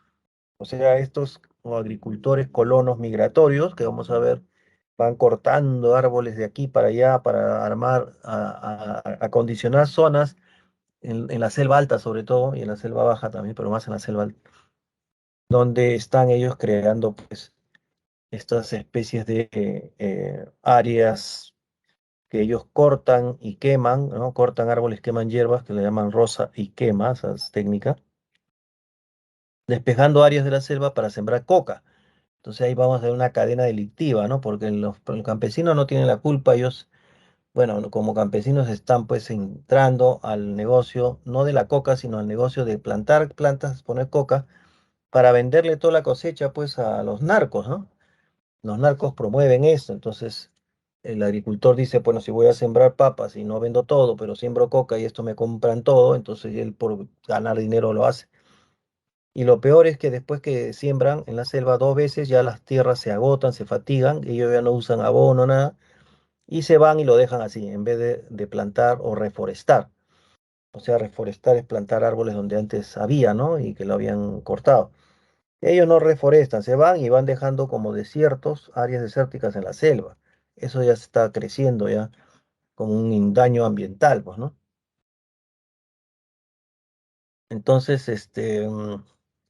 O sea, estos como agricultores colonos migratorios, que vamos a ver, van cortando árboles de aquí para allá para armar, acondicionar zonas en la selva alta sobre todo, y en la selva baja también, pero más en la selva alta, donde están ellos creando pues estas especies de áreas que ellos cortan y queman, ¿no? Cortan árboles, queman hierbas, que le llaman rosa y quema, esa es técnica, despejando áreas de la selva para sembrar coca. Entonces ahí vamos a ver una cadena delictiva, ¿no? Porque los campesinos no tienen la culpa, ellos, bueno, como campesinos están pues entrando al negocio, no de la coca, sino al negocio de plantar plantas, poner coca, para venderle toda la cosecha pues a los narcos, ¿no? Los narcos promueven eso, entonces el agricultor dice, bueno, si voy a sembrar papas y no vendo todo, pero siembro coca y esto me compran todo, entonces él por ganar dinero lo hace. Y lo peor es que después que siembran en la selva 2 veces, ya las tierras se agotan, se fatigan, ellos ya no usan abono, nada, y se van y lo dejan así, en vez de plantar o reforestar. O sea, reforestar es plantar árboles donde antes había, ¿no? Y que lo habían cortado. Ellos no reforestan, se van y van dejando como desiertos, áreas desérticas en la selva. Eso ya está creciendo ya como un daño ambiental, pues, ¿no? Entonces,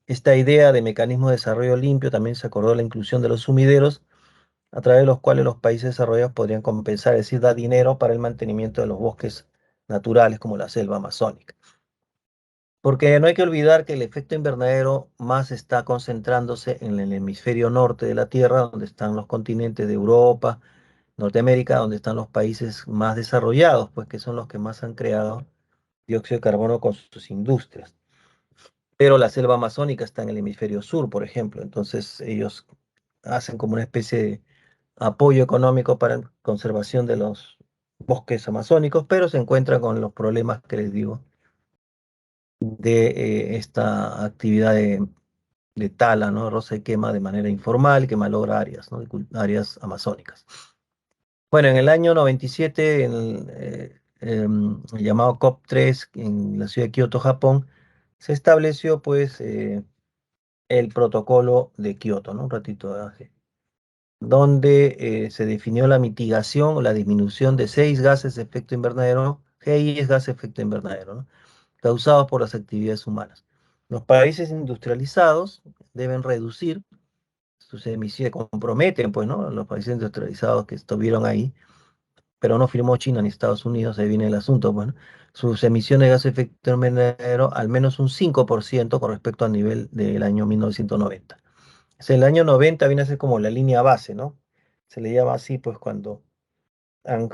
esta idea de mecanismo de desarrollo limpio también se acordó la inclusión de los sumideros, a través de los cuales los países desarrollados podrían compensar, es decir, dar dinero para el mantenimiento de los bosques naturales como la selva amazónica. Porque no hay que olvidar que el efecto invernadero más está concentrándose en el hemisferio norte de la Tierra, donde están los continentes de Europa, Norteamérica, donde están los países más desarrollados, pues que son los que más han creado dióxido de carbono con sus industrias. Pero la selva amazónica está en el hemisferio sur, por ejemplo, entonces ellos hacen como una especie de apoyo económico para la conservación de los bosques amazónicos, pero se encuentran con los problemas que les digo de esta actividad de tala, ¿no? Roza y quema de manera informal que malogra áreas, ¿no? Áreas amazónicas. Bueno, en el año 97, en el llamado COP3 en la ciudad de Kioto, Japón, se estableció pues el protocolo de Kioto, ¿no? Un ratito así, donde se definió la mitigación o la disminución de 6 gases de efecto invernadero, GI es gas de efecto invernadero, ¿no? Causados por las actividades humanas. Los países industrializados deben reducir sus emisiones, comprometen, pues, ¿no? Los países industrializados que estuvieron ahí, pero no firmó China ni Estados Unidos, ahí viene el asunto, bueno, sus emisiones de gas de efecto invernadero al menos un 5% con respecto al nivel del año 1990. O sea, el año 90 viene a ser como la línea base, ¿no? Se le llama así, pues, cuando han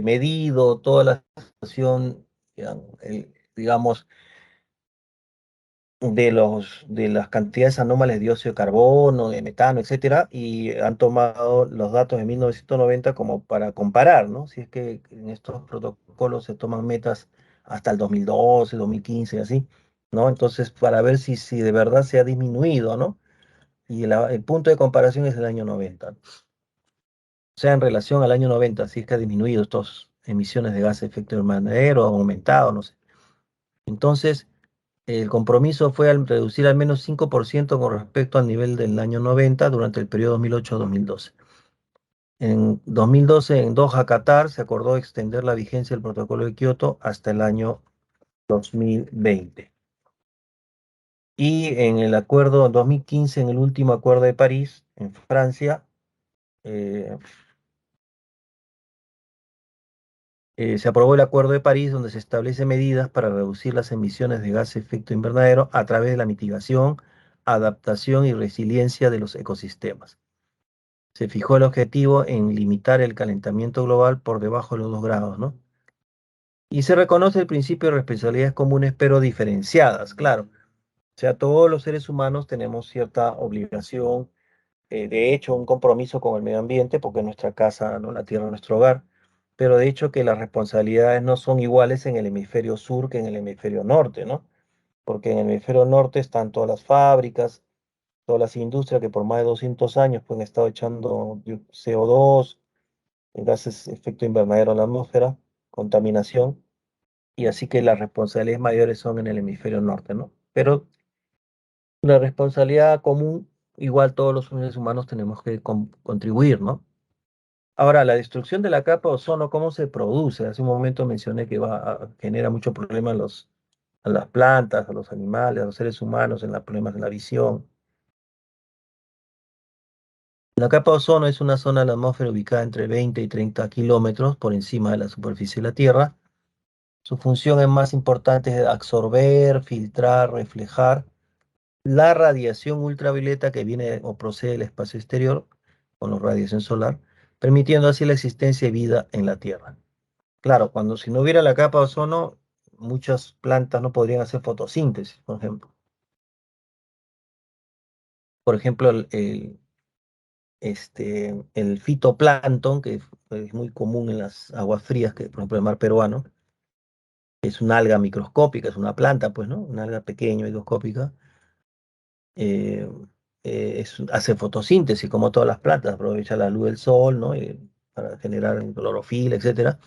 medido toda la situación, digamos, de las cantidades anómalas de dióxido de carbono, de metano, etcétera, y han tomado los datos de 1990 como para comparar, ¿no? Si es que en estos protocolos se toman metas hasta el 2012, 2015, así, ¿no? Entonces, para ver si de verdad se ha disminuido, ¿no? Y el punto de comparación es el año 90. O sea, en relación al año 90, si es que ha disminuido estas emisiones de gases de efecto invernadero, ha aumentado, no sé. Entonces, el compromiso fue al reducir al menos 5% con respecto al nivel del año 90 durante el periodo 2008-2012. En 2012, en Doha, Qatar, se acordó extender la vigencia del protocolo de Kioto hasta el año 2020. Y en el acuerdo 2015, en el último acuerdo de París, en Francia, eh, se aprobó el Acuerdo de París, donde se establecen medidas para reducir las emisiones de gas de efecto invernadero a través de la mitigación, adaptación y resiliencia de los ecosistemas. Se fijó el objetivo en limitar el calentamiento global por debajo de los 2 grados, ¿no? Y se reconoce el principio de responsabilidades comunes, pero diferenciadas, claro. O sea, todos los seres humanos tenemos cierta obligación, de hecho, un compromiso con el medio ambiente, porque es nuestra casa, ¿no? La tierra es nuestro hogar, pero de hecho que las responsabilidades no son iguales en el hemisferio sur que en el hemisferio norte, ¿no? Porque en el hemisferio norte están todas las fábricas, todas las industrias que por más de 200 años pues, han estado echando CO2, gases de efecto invernadero a la atmósfera, contaminación, y así que las responsabilidades mayores son en el hemisferio norte, ¿no? Pero la responsabilidad común, igual todos los seres humanos tenemos que contribuir, ¿no? Ahora, la destrucción de la capa de ozono, ¿cómo se produce? Hace un momento mencioné que genera mucho problema a las plantas, a los animales, a los seres humanos, en los problemas de la visión. La capa de ozono es una zona de la atmósfera ubicada entre 20 y 30 kilómetros por encima de la superficie de la Tierra. Su función es más importante es absorber, filtrar, reflejar la radiación ultravioleta que viene o procede del espacio exterior con la radiación solar, permitiendo así la existencia de vida en la Tierra. Claro, cuando si no hubiera la capa de ozono, muchas plantas no podrían hacer fotosíntesis, por ejemplo. Por ejemplo, el fitoplancton, que es muy común en las aguas frías, que por ejemplo el mar peruano, es una alga microscópica, es una planta, pues, ¿no? Una alga pequeña, microscópica. eh, Hace fotosíntesis, como todas las plantas, aprovecha la luz del sol, ¿no? Para generar clorofila, etcétera.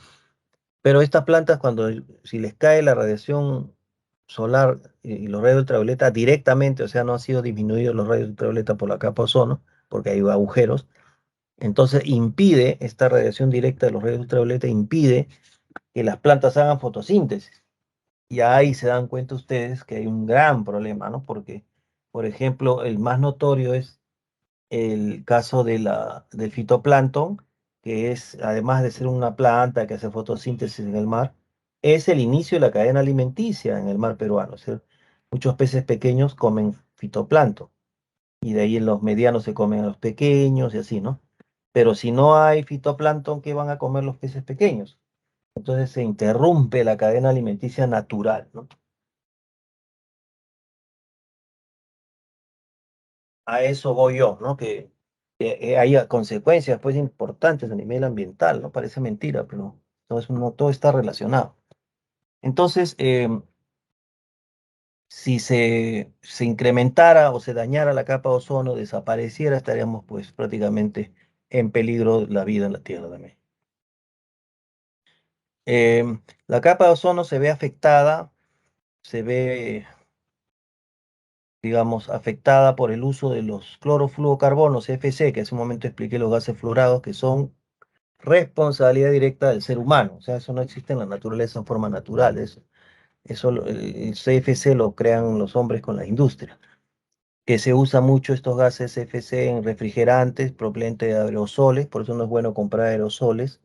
Pero estas plantas, si les cae la radiación solar y los rayos ultravioleta directamente, o sea, no han sido disminuidos los rayos ultravioleta por la capa de ozono, porque hay agujeros, entonces impide esta radiación directa de los rayos ultravioleta, impide que las plantas hagan fotosíntesis. Y ahí se dan cuenta ustedes que hay un gran problema, ¿no? Porque, por ejemplo, el más notorio es el caso del fitoplancton, que es, además de ser una planta que hace fotosíntesis en el mar, es el inicio de la cadena alimenticia en el mar peruano. O sea, muchos peces pequeños comen fitoplancton y de ahí en los medianos se comen a los pequeños y así, ¿no? Pero si no hay fitoplancton, ¿qué van a comer los peces pequeños? Entonces se interrumpe la cadena alimenticia natural, ¿no? A eso voy yo, ¿no? Que haya consecuencias pues importantes a nivel ambiental, ¿no? Parece mentira, pero todo está relacionado. Entonces, si se incrementara o se dañara la capa de ozono, desapareciera, estaríamos pues prácticamente en peligro la vida en la Tierra también. La capa de ozono se ve afectada, se ve, digamos, afectada por el uso de los clorofluorocarbonos, CFC, que hace un momento expliqué los gases fluorados, que son responsabilidad directa del ser humano. O sea, eso no existe en la naturaleza en forma natural. El CFC lo crean los hombres con la industria. Que se usa mucho estos gases CFC en refrigerantes, propelente de aerosoles, por eso no es bueno comprar aerosoles,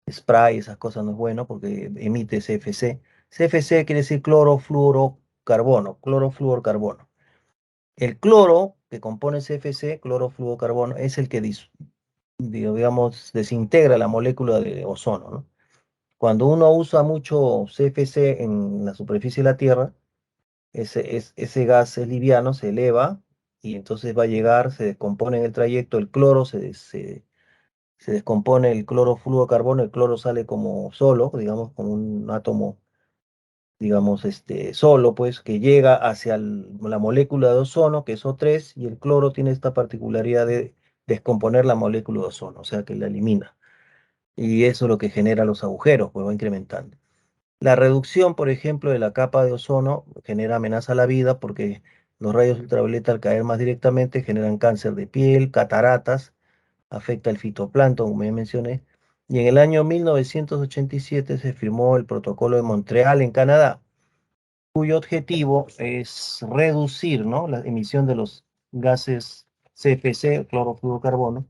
spray, esas cosas no es bueno porque emite CFC. CFC quiere decir clorofluorocarbono, clorofluorocarbono. El cloro que compone CFC, clorofluorocarbono, es el que digamos, desintegra la molécula de ozono, ¿no? Cuando uno usa mucho CFC en la superficie de la Tierra, ese gas es liviano, se eleva y entonces va a llegar, se descompone en el trayecto el cloro, se descompone el clorofluorocarbono, el cloro sale como solo, digamos, como un átomo, digamos, solo, pues, que llega hacia la molécula de ozono, que es O3, y el cloro tiene esta particularidad de descomponer la molécula de ozono, o sea, que la elimina. Y eso es lo que genera los agujeros, pues va incrementando. La reducción, por ejemplo, de la capa de ozono genera amenaza a la vida porque los rayos ultravioleta al caer más directamente generan cáncer de piel, cataratas, afecta el fitoplancton, como ya mencioné. Y en el año 1987 se firmó el Protocolo de Montreal en Canadá, cuyo objetivo es reducir, ¿no?, la emisión de los gases CFC, clorofluorocarbono,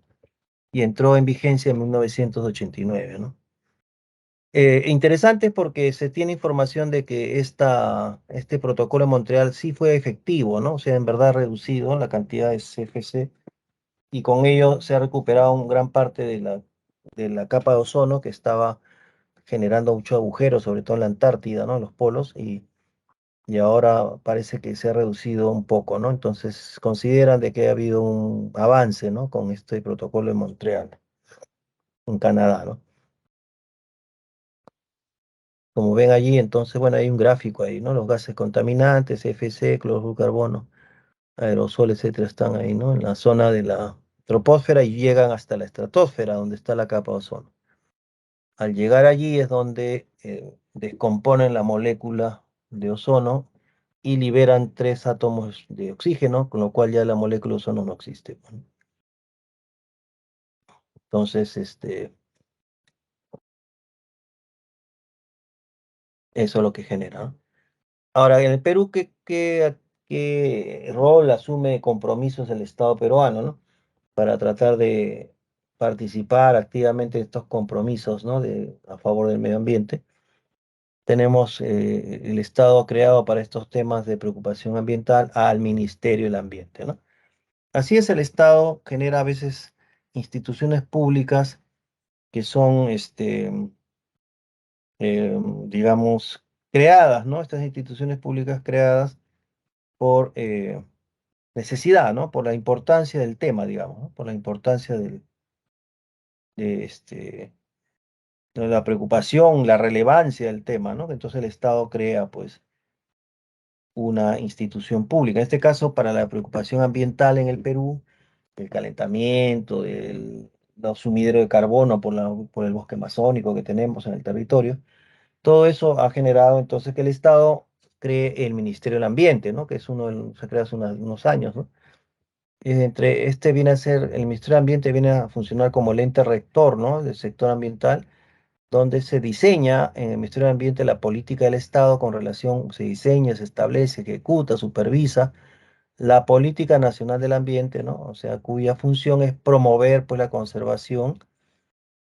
y entró en vigencia en 1989, ¿no? Interesante porque se tiene información de que este protocolo de Montreal sí fue efectivo, ¿no? O sea, en verdad ha reducido la cantidad de CFC y con ello se ha recuperado gran parte de la capa de ozono que estaba generando mucho agujero, sobre todo en la Antártida, ¿no?, en los polos, y ahora parece que se ha reducido un poco, ¿no? Entonces consideran de que ha habido un avance, ¿no?, con este protocolo de Montreal en Canadá, ¿no? Como ven allí, entonces, bueno, hay un gráfico ahí, ¿no? Los gases contaminantes, CFC, clorofluorocarbono, aerosoles, etcétera, están ahí, ¿no?, en la zona de la troposfera y llegan hasta la estratosfera, donde está la capa de ozono. Al llegar allí es donde descomponen la molécula de ozono y liberan 3 átomos de oxígeno, con lo cual ya la molécula de ozono no existe, ¿no? Entonces, eso es lo que genera, ¿no? Ahora, en el Perú, ¿qué rol asume compromisos el Estado peruano, ¿no?, para tratar de participar activamente en estos compromisos, ¿no?, a favor del medio ambiente? Tenemos el Estado creado para estos temas de preocupación ambiental al Ministerio del Ambiente, ¿no? Así es, el Estado genera a veces instituciones públicas que son, digamos, creadas, ¿no? Estas instituciones públicas creadas por necesidad, ¿no? Por la importancia del tema, digamos, ¿no? Por la importancia de, de la preocupación, la relevancia del tema, ¿no? Entonces el Estado crea, pues, una institución pública. En este caso, para la preocupación ambiental en el Perú, el calentamiento, los sumideros de carbono por el bosque amazónico que tenemos en el territorio, todo eso ha generado entonces que el Estado cree el Ministerio del Ambiente, ¿no?, que es se creó hace unos años, ¿no? Viene a ser, el Ministerio del Ambiente viene a funcionar como el ente rector, ¿no?, del sector ambiental, donde se diseña en el Ministerio del Ambiente la política del Estado con relación, se diseña, se establece, ejecuta, supervisa la política nacional del ambiente, ¿no? O sea, cuya función es promover, pues, la conservación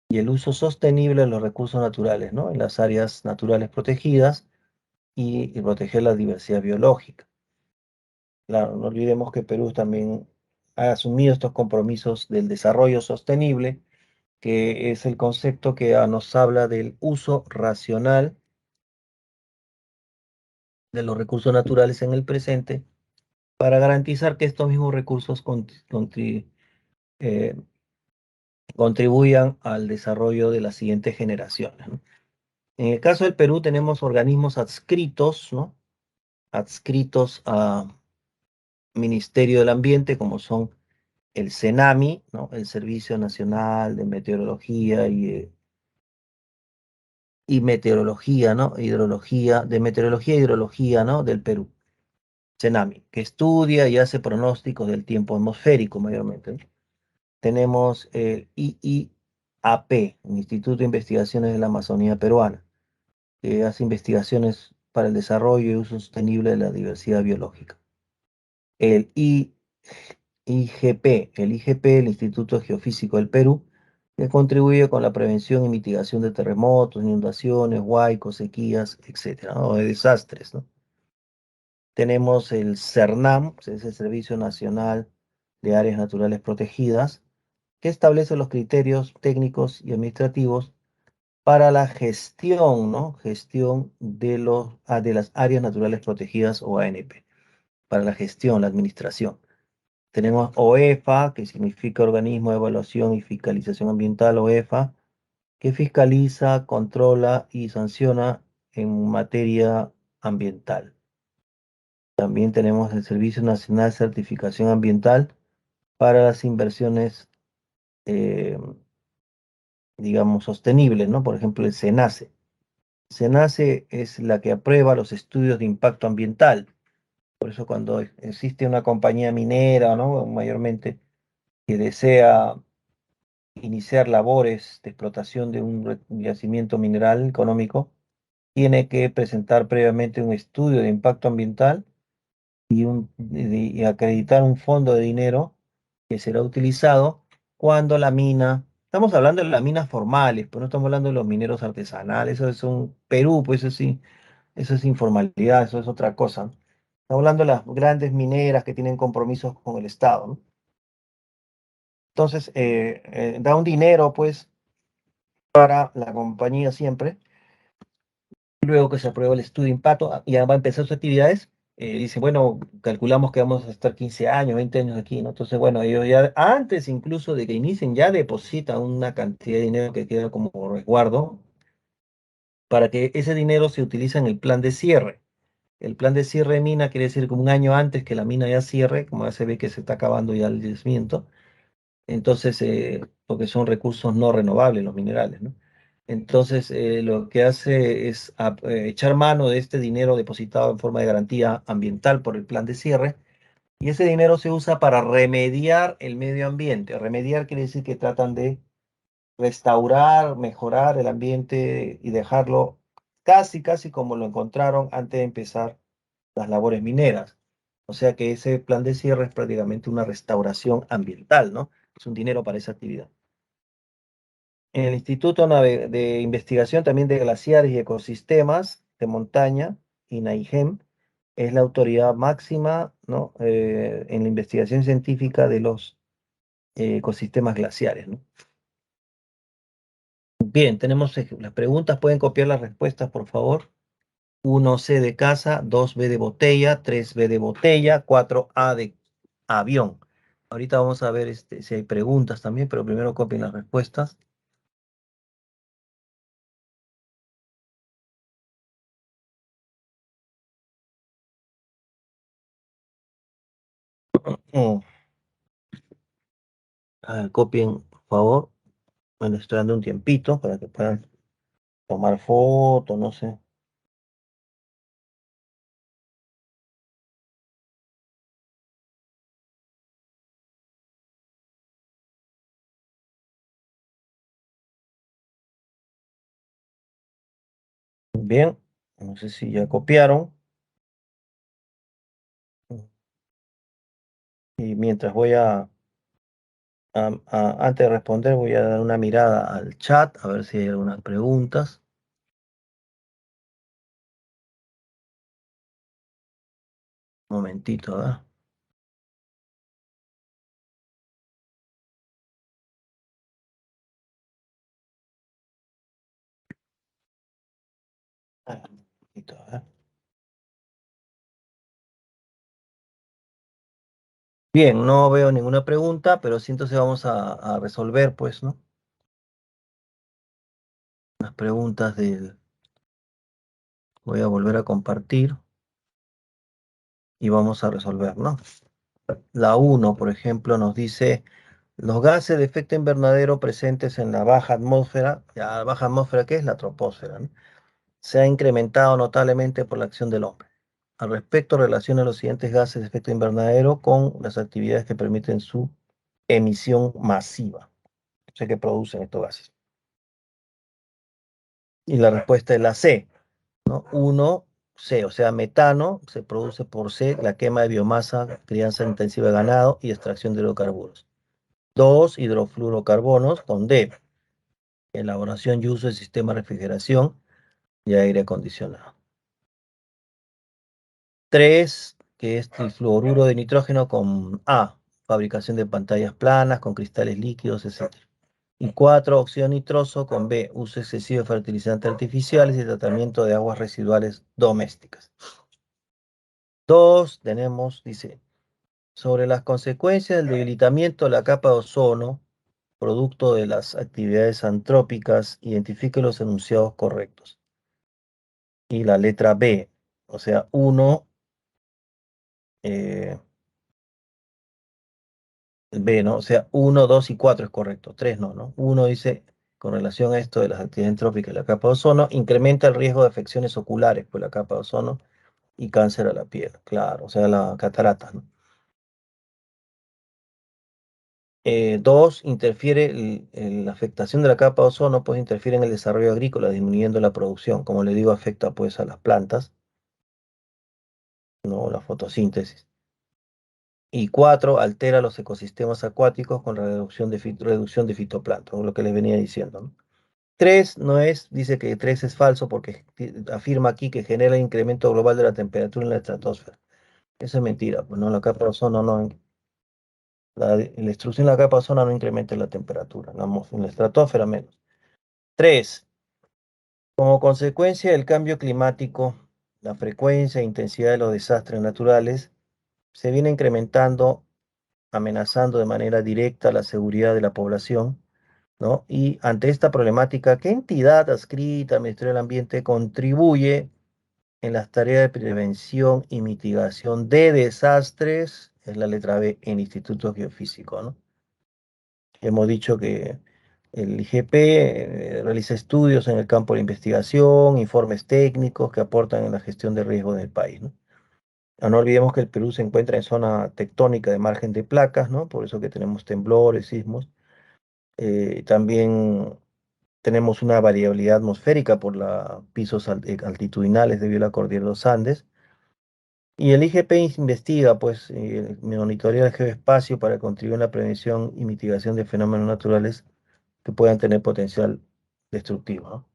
y el uso sostenible de los recursos naturales, ¿no?, en las áreas naturales protegidas y proteger la diversidad biológica. Claro, no olvidemos que Perú también ha asumido estos compromisos del desarrollo sostenible, que es el concepto que nos habla del uso racional de los recursos naturales en el presente para garantizar que estos mismos recursos eh, contribuyan al desarrollo de las siguientes generaciones, ¿no? En el caso del Perú tenemos organismos adscritos, ¿no?, adscritos a Ministerio del Ambiente, como son el CENAMI, ¿no?, el Servicio Nacional de Meteorología y Meteorología, ¿no?, Meteorología e Hidrología, ¿no?, del Perú, CENAMI, que estudia y hace pronósticos del tiempo atmosférico mayormente, ¿no? Tenemos el IIAP, el Instituto de Investigaciones de la Amazonía Peruana, que hace investigaciones para el desarrollo y uso sostenible de la diversidad biológica. El IGP, el Instituto Geofísico del Perú, que contribuye con la prevención y mitigación de terremotos, inundaciones, huaicos, sequías, etcétera, ¿no?, de desastres, ¿no? Tenemos el CERNAM, que es el Servicio Nacional de Áreas Naturales Protegidas, que establece los criterios técnicos y administrativos para la gestión, ¿no? Gestión de las áreas naturales protegidas o ANP, para la gestión, la administración. Tenemos OEFA, que significa Organismo de Evaluación y Fiscalización Ambiental, OEFA, que fiscaliza, controla y sanciona en materia ambiental. También tenemos el Servicio Nacional de Certificación Ambiental para las inversiones, eh, digamos, sostenibles, ¿no? Por ejemplo, el SENACE. SENACE es la que aprueba los estudios de impacto ambiental. Por eso cuando existe una compañía minera, ¿no?, mayormente, que desea iniciar labores de explotación de un yacimiento mineral económico, tiene que presentar previamente un estudio de impacto ambiental y acreditar un fondo de dinero que será utilizado cuando la mina, estamos hablando de las minas formales, pues no estamos hablando de los mineros artesanales, eso es un Perú, pues eso sí, eso es informalidad, eso es otra cosa, ¿no? Estamos hablando de las grandes mineras que tienen compromisos con el Estado, ¿no? Entonces, da un dinero, pues, para la compañía siempre. Luego que se aprueba el estudio de impacto, ya va a empezar sus actividades. Dice, bueno, calculamos que vamos a estar 15 años, 20 años aquí, ¿no? Entonces, bueno, ellos ya, antes incluso de que inicien, ya depositan una cantidad de dinero que queda como resguardo para que ese dinero se utilice en el plan de cierre. El plan de cierre de mina quiere decir como un año antes que la mina ya cierre, como ya se ve que se está acabando ya el yacimiento. Entonces, porque son recursos no renovables los minerales, ¿no? Entonces, lo que hace es echar mano de este dinero depositado en forma de garantía ambiental por el plan de cierre, y ese dinero se usa para remediar el medio ambiente. Remediar quiere decir que tratan de restaurar, mejorar el ambiente y dejarlo casi, casi como lo encontraron antes de empezar las labores mineras. O sea que ese plan de cierre es prácticamente una restauración ambiental, ¿no? Es un dinero para esa actividad. En el Instituto de Investigación también de Glaciares y Ecosistemas de Montaña, INAIGEM, es la autoridad máxima, ¿no? En la investigación científica de los ecosistemas glaciares, ¿no? Bien, tenemos las preguntas, pueden copiar las respuestas, por favor. 1C de casa, 2B de botella, 3B de botella, 4A de avión. Ahorita vamos a ver si hay preguntas también, pero primero copien las respuestas. Mm, copien, por favor. Bueno, estoy dando un tiempito para que puedan tomar fotos, no sé. Bien, no sé si ya copiaron. Y mientras antes de responder, voy a dar una mirada al chat, a ver si hay algunas preguntas. Un momentito, ¿verdad? Un momentito, ¿verdad? Bien, no veo ninguna pregunta, pero sí entonces vamos a resolver, pues, ¿no? Las preguntas del... Voy a volver a compartir y vamos a resolver, ¿no? La uno, por ejemplo, nos dice, los gases de efecto invernadero presentes en la baja atmósfera, ya la baja atmósfera, ¿qué es? La troposfera, ¿no? Se ha incrementado notablemente por la acción del hombre. Al respecto, relaciona los siguientes gases de efecto invernadero con las actividades que permiten su emisión masiva, o sea, que producen estos gases. Y la respuesta es la C, ¿no? Uno, C, o sea, metano se produce por C, la quema de biomasa, crianza intensiva de ganado y extracción de hidrocarburos. Dos, hidrofluorocarbonos con D, elaboración y uso de sistema de refrigeración y aire acondicionado. Tres, que es trifluoruro de nitrógeno con A, fabricación de pantallas planas con cristales líquidos, etc. Y cuatro, óxido nitroso con B, uso excesivo de fertilizantes artificiales y tratamiento de aguas residuales domésticas. Dos, tenemos, dice, sobre las consecuencias del debilitamiento de la capa de ozono, producto de las actividades antrópicas, identifique los enunciados correctos. Y la letra B, o sea, uno, B, ¿no? O sea, uno, 2 y 4 es correcto, 3 no, ¿no? Uno dice, con relación a esto de las actividades entrópicas de la capa de ozono, incrementa el riesgo de afecciones oculares por la capa de ozono y cáncer a la piel, claro, o sea, la catarata, ¿no? Dos, interfiere la afectación de la capa de ozono, pues interfiere en el desarrollo agrícola, disminuyendo la producción. Como le digo, afecta pues a las plantas, ¿no? La fotosíntesis. Y cuatro, altera los ecosistemas acuáticos con la reducción de fitoplancton, lo que les venía diciendo, ¿no? Tres no es, dice que tres es falso porque afirma aquí que genera incremento global de la temperatura en la estratosfera. Eso es mentira, pues no, la capa de ozono no, la destrucción de la capa de ozono no incrementa la temperatura, en la estratosfera menos. Tres, como consecuencia del cambio climático, la frecuencia e intensidad de los desastres naturales se viene incrementando, amenazando de manera directa la seguridad de la población, ¿no? Y ante esta problemática, ¿qué entidad adscrita al Ministerio del Ambiente contribuye en las tareas de prevención y mitigación de desastres? Es la letra B, en Instituto Geofísico, ¿no? Hemos dicho que el IGP realiza estudios en el campo de investigación, informes técnicos que aportan en la gestión de riesgos del país, ¿no? No olvidemos que el Perú se encuentra en zona tectónica de margen de placas, ¿no? Por eso que tenemos temblores, sismos. También tenemos una variabilidad atmosférica por los pisos altitudinales debido a la cordillera de los Andes. Y el IGP investiga, pues, monitorea el geoespacio para contribuir en la prevención y mitigación de fenómenos naturales que puedan tener potencial destructivo, ¿no?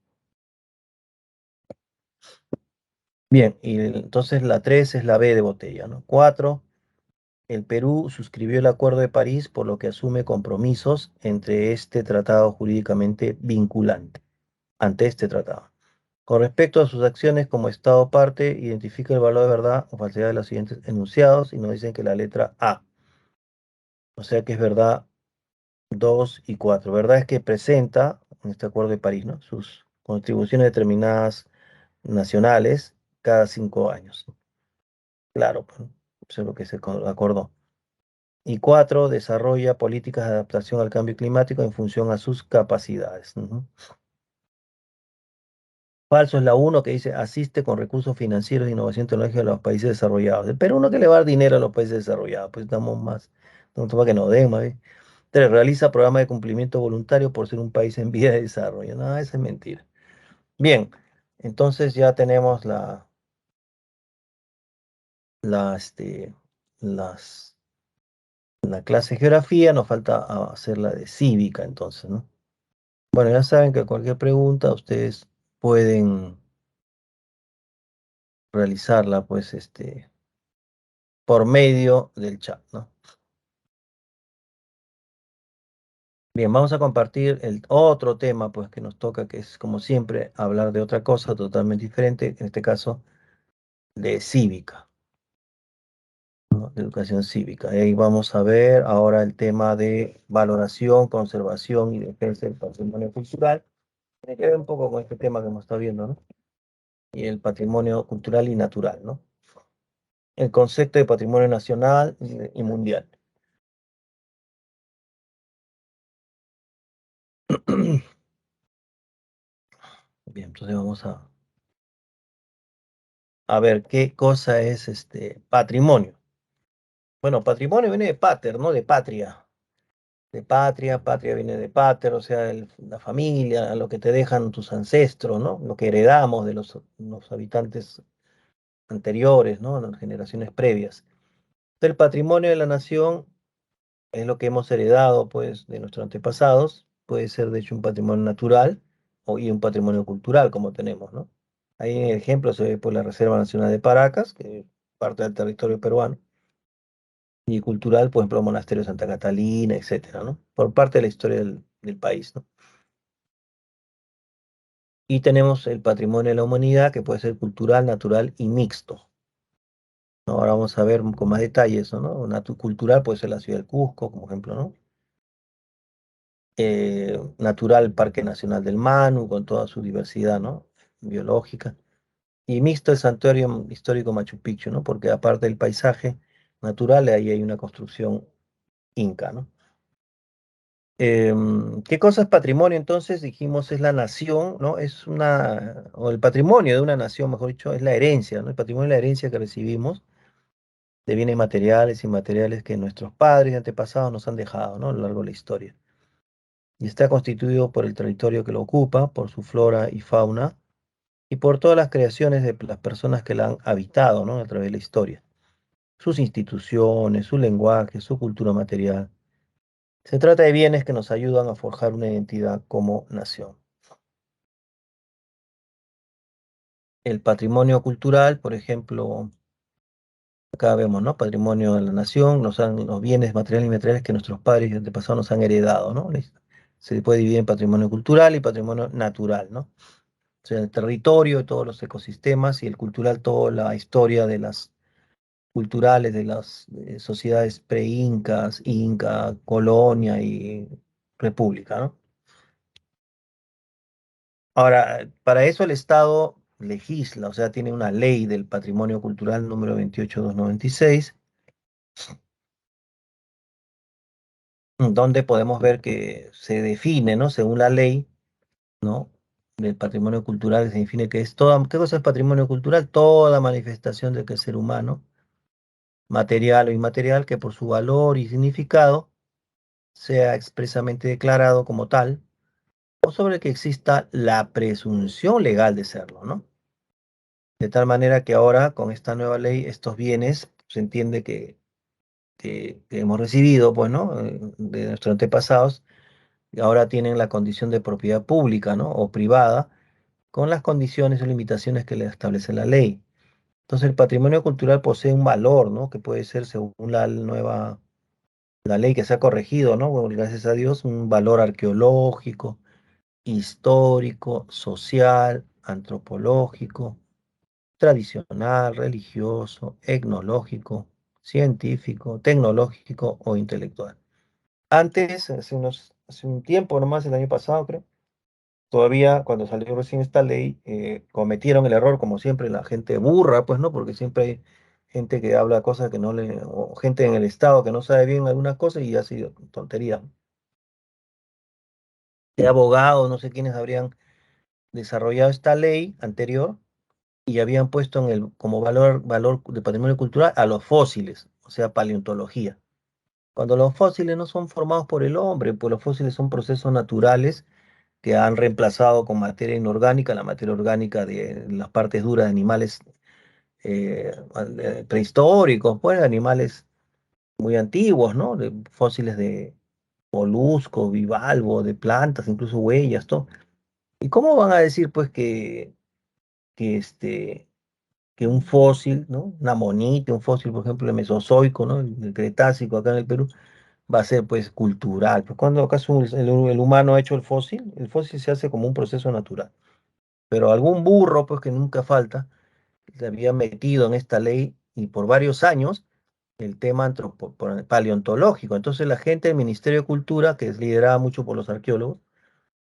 Bien, y entonces la 3 es la B de botella, ¿no? 4, el Perú suscribió el Acuerdo de París, por lo que asume compromisos entre este tratado jurídicamente vinculante, ante este tratado. Con respecto a sus acciones como Estado parte, identifica el valor de verdad o falsedad de los siguientes enunciados y nos dicen que la letra A, o sea que es verdad 2 y 4. Verdad es que presenta, en este Acuerdo de París, ¿no? Sus contribuciones determinadas nacionales cada 5 años. Claro, pues, eso es lo que se acordó. Y 4, desarrolla políticas de adaptación al cambio climático en función a sus capacidades. Ujú. Falso es la uno que dice asiste con recursos financieros e innovación tecnológica a los países desarrollados. El Perú no que le va a dar dinero a los países desarrollados, pues estamos más, estamos para que nos den, más bien. 3, realiza programas de cumplimiento voluntario por ser un país en vía de desarrollo. No, esa es mentira. Bien, entonces ya tenemos la, este, las, la clase de geografía, nos falta hacer la de cívica entonces, ¿no? Bueno, ya saben que cualquier pregunta ustedes pueden realizarla, pues, por medio del chat, ¿no? Bien, vamos a compartir el otro tema, pues, que nos toca, que es, como siempre, hablar de otra cosa totalmente diferente, en este caso, de cívica, ¿no? De educación cívica. Y ahí vamos a ver ahora el tema de valoración, conservación y defensa del patrimonio cultural. Tiene que ver un poco con este tema que hemos estado viendo, ¿no? Y el patrimonio cultural y natural, ¿no? El concepto de patrimonio nacional y mundial. Bien, entonces vamos a ver qué cosa es este patrimonio. Bueno, patrimonio viene de pater, ¿no? De patria. De patria, patria viene de pater, o sea, la familia, lo que te dejan tus ancestros, ¿no? Lo que heredamos de los habitantes anteriores, ¿no? Las generaciones previas. El patrimonio de la nación es lo que hemos heredado, pues, de nuestros antepasados. Puede ser, de hecho, un patrimonio natural y un patrimonio cultural, como tenemos, ¿no? Ahí en el ejemplo se ve, pues, la Reserva Nacional de Paracas, que es parte del territorio peruano, y cultural, por ejemplo, el Monasterio de Santa Catalina, etcétera, ¿no? Por parte de la historia del país, ¿no? Y tenemos el patrimonio de la humanidad, que puede ser cultural, natural y mixto, ¿no? Ahora vamos a ver con más detalles, ¿no? Cultural puede ser la ciudad del Cusco, como ejemplo, ¿no? Natural, Parque Nacional del Manu, con toda su diversidad, ¿no? Biológica. Y mixto el santuario histórico Machu Picchu, ¿no? Porque aparte del paisaje natural, ahí hay una construcción inca, ¿no? ¿Qué cosa es patrimonio? Entonces dijimos es la nación, ¿no? O el patrimonio de una nación, mejor dicho, es la herencia, ¿no? El patrimonio es la herencia que recibimos de bienes materiales y inmateriales que nuestros padres y antepasados nos han dejado, ¿no? A lo largo de la historia. Y está constituido por el territorio que lo ocupa, por su flora y fauna, y por todas las creaciones de las personas que la han habitado, ¿no? A través de la historia. Sus instituciones, su lenguaje, su cultura material. Se trata de bienes que nos ayudan a forjar una identidad como nación. El patrimonio cultural, por ejemplo, acá vemos, ¿no? Patrimonio de la nación, los bienes materiales y inmateriales que nuestros padres y antepasados nos han heredado, ¿no? Se puede dividir en patrimonio cultural y patrimonio natural, ¿no? O sea, el territorio, todos los ecosistemas y el cultural, toda la historia de las culturales de las sociedades pre-incas, inca, colonia y república, ¿no? Ahora, para eso el Estado legisla, o sea, tiene una ley del patrimonio cultural número 28296, donde podemos ver que se define, ¿no? Según la ley, ¿no? Del patrimonio cultural se define que es toda, ¿qué cosa es patrimonio cultural? Toda manifestación de que el ser humano, material o inmaterial, que por su valor y significado sea expresamente declarado como tal, o sobre que exista la presunción legal de serlo, ¿no? De tal manera que ahora, con esta nueva ley, estos bienes, se entiende que hemos recibido, pues, ¿no? De nuestros antepasados, y ahora tienen la condición de propiedad pública, ¿no? O privada, con las condiciones o limitaciones que le establece la ley. Entonces, el patrimonio cultural posee un valor, ¿no? Que puede ser, según la ley que se ha corregido, ¿no? Bueno, gracias a Dios, un valor arqueológico, histórico, social, antropológico, tradicional, religioso, etnológico, científico, tecnológico o intelectual. Antes, hace un tiempo nomás, el año pasado creo, todavía cuando salió recién esta ley, cometieron el error, como siempre, la gente burra, pues no, porque siempre hay gente que habla cosas que no le, o gente en el Estado que no sabe bien algunas cosas y ha sido tontería. De abogados, no sé quiénes habrían desarrollado esta ley anterior y habían puesto como valor de patrimonio cultural a los fósiles, o sea, paleontología. Cuando los fósiles no son formados por el hombre, pues los fósiles son procesos naturales que han reemplazado con materia inorgánica, la materia orgánica de las partes duras de animales prehistóricos, pues animales muy antiguos, ¿no? De fósiles de moluscos, bivalvos, de plantas, incluso huellas, todo. ¿Y cómo van a decir, pues, que que un fósil, ¿no? Una monita, un fósil, por ejemplo, el Mesozoico, ¿no? El Cretácico acá en el Perú, va a ser pues cultural? Pues cuando acaso el humano ha hecho el fósil se hace como un proceso natural. Pero algún burro, pues que nunca falta, se había metido en esta ley y por varios años el tema paleontológico. Entonces la gente del Ministerio de Cultura, que es liderada mucho por los arqueólogos,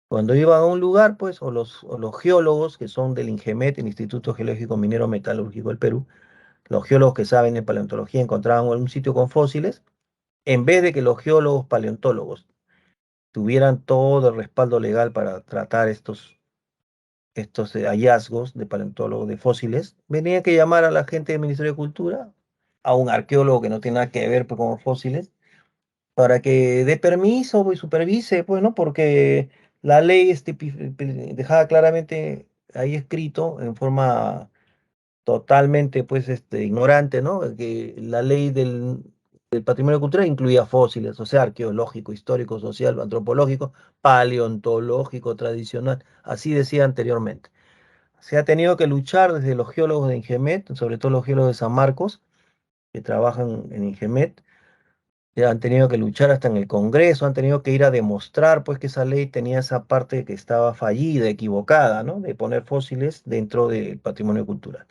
cuando iban a un lugar, pues, o los geólogos, que son del INGEMET, el Instituto Geológico Minero Metalúrgico del Perú, los geólogos que saben de paleontología encontraban un sitio con fósiles, en vez de que los geólogos paleontólogos tuvieran todo el respaldo legal para tratar estos hallazgos de paleontólogos de fósiles, venía que llamar a la gente del Ministerio de Cultura, a un arqueólogo que no tiene nada que ver pues, con fósiles, para que dé permiso pues, y supervise, pues, ¿no? Porque la ley dejaba claramente ahí escrito en forma totalmente pues ignorante, ¿no? Que la ley del patrimonio cultural incluía fósiles, o sea, arqueológico, histórico, social, antropológico, paleontológico, tradicional, así decía anteriormente. Se ha tenido que luchar desde los geólogos de Ingemet, sobre todo los geólogos de San Marcos, que trabajan en Ingemet, han tenido que luchar hasta en el Congreso, han tenido que ir a demostrar pues que esa ley tenía esa parte que estaba fallida, equivocada, ¿no? De poner fósiles dentro del patrimonio cultural